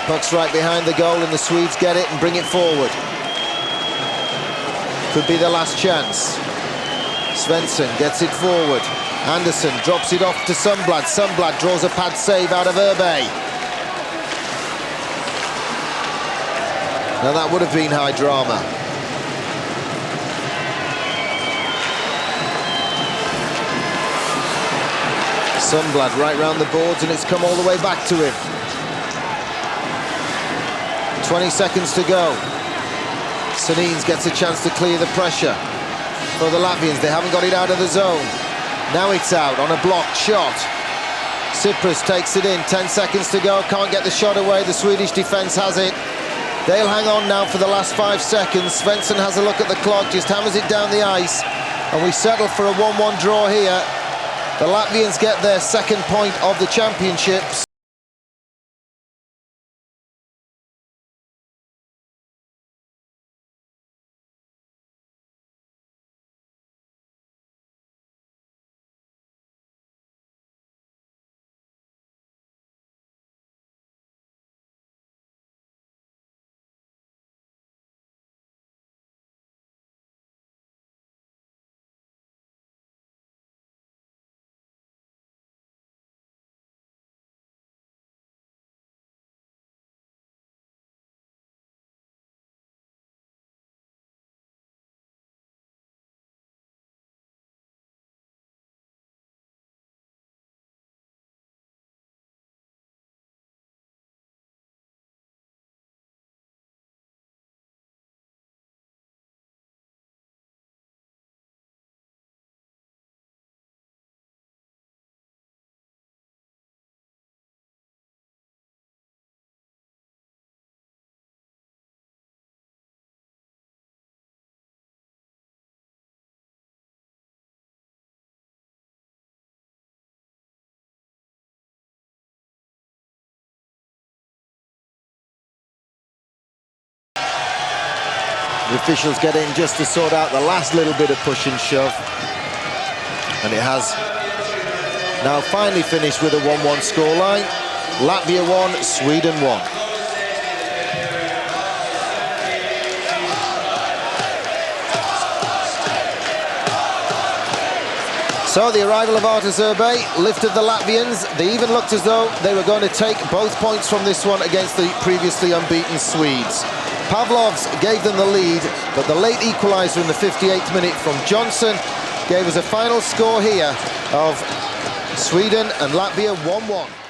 Puck's right behind the goal and the Swedes get it and bring it forward. Could be the last chance. Svensson gets it forward. Anderson drops it off to Sundblad. Sundblad draws a pad save out of Urbe. Now that would have been high drama. Sundblad right round the boards and it's come all the way back to him. 20 seconds to go. Sanins gets a chance to clear the pressure for the Latvians. They haven't got it out of the zone. Now it's out on a blocked shot. Tsipras takes it in, 10 seconds to go, can't get the shot away. The Swedish defence has it. They'll hang on now for the last 5 seconds. Svensson has a look at the clock, just hammers it down the ice, and we settle for a 1-1 draw here. The Latvians get their second point of the championships. The officials get in just to sort out the last little bit of push and shove. And it has now finally finished with a 1-1 scoreline. Latvia 1, Sweden 1. So the arrival of Arda Zerbe lifted the Latvians. They even looked as though they were going to take both points from this one against the previously unbeaten Swedes. Pavlovs gave them the lead, but the late equaliser in the 58th minute from Johnson gave us a final score here of Sweden and Latvia 1-1.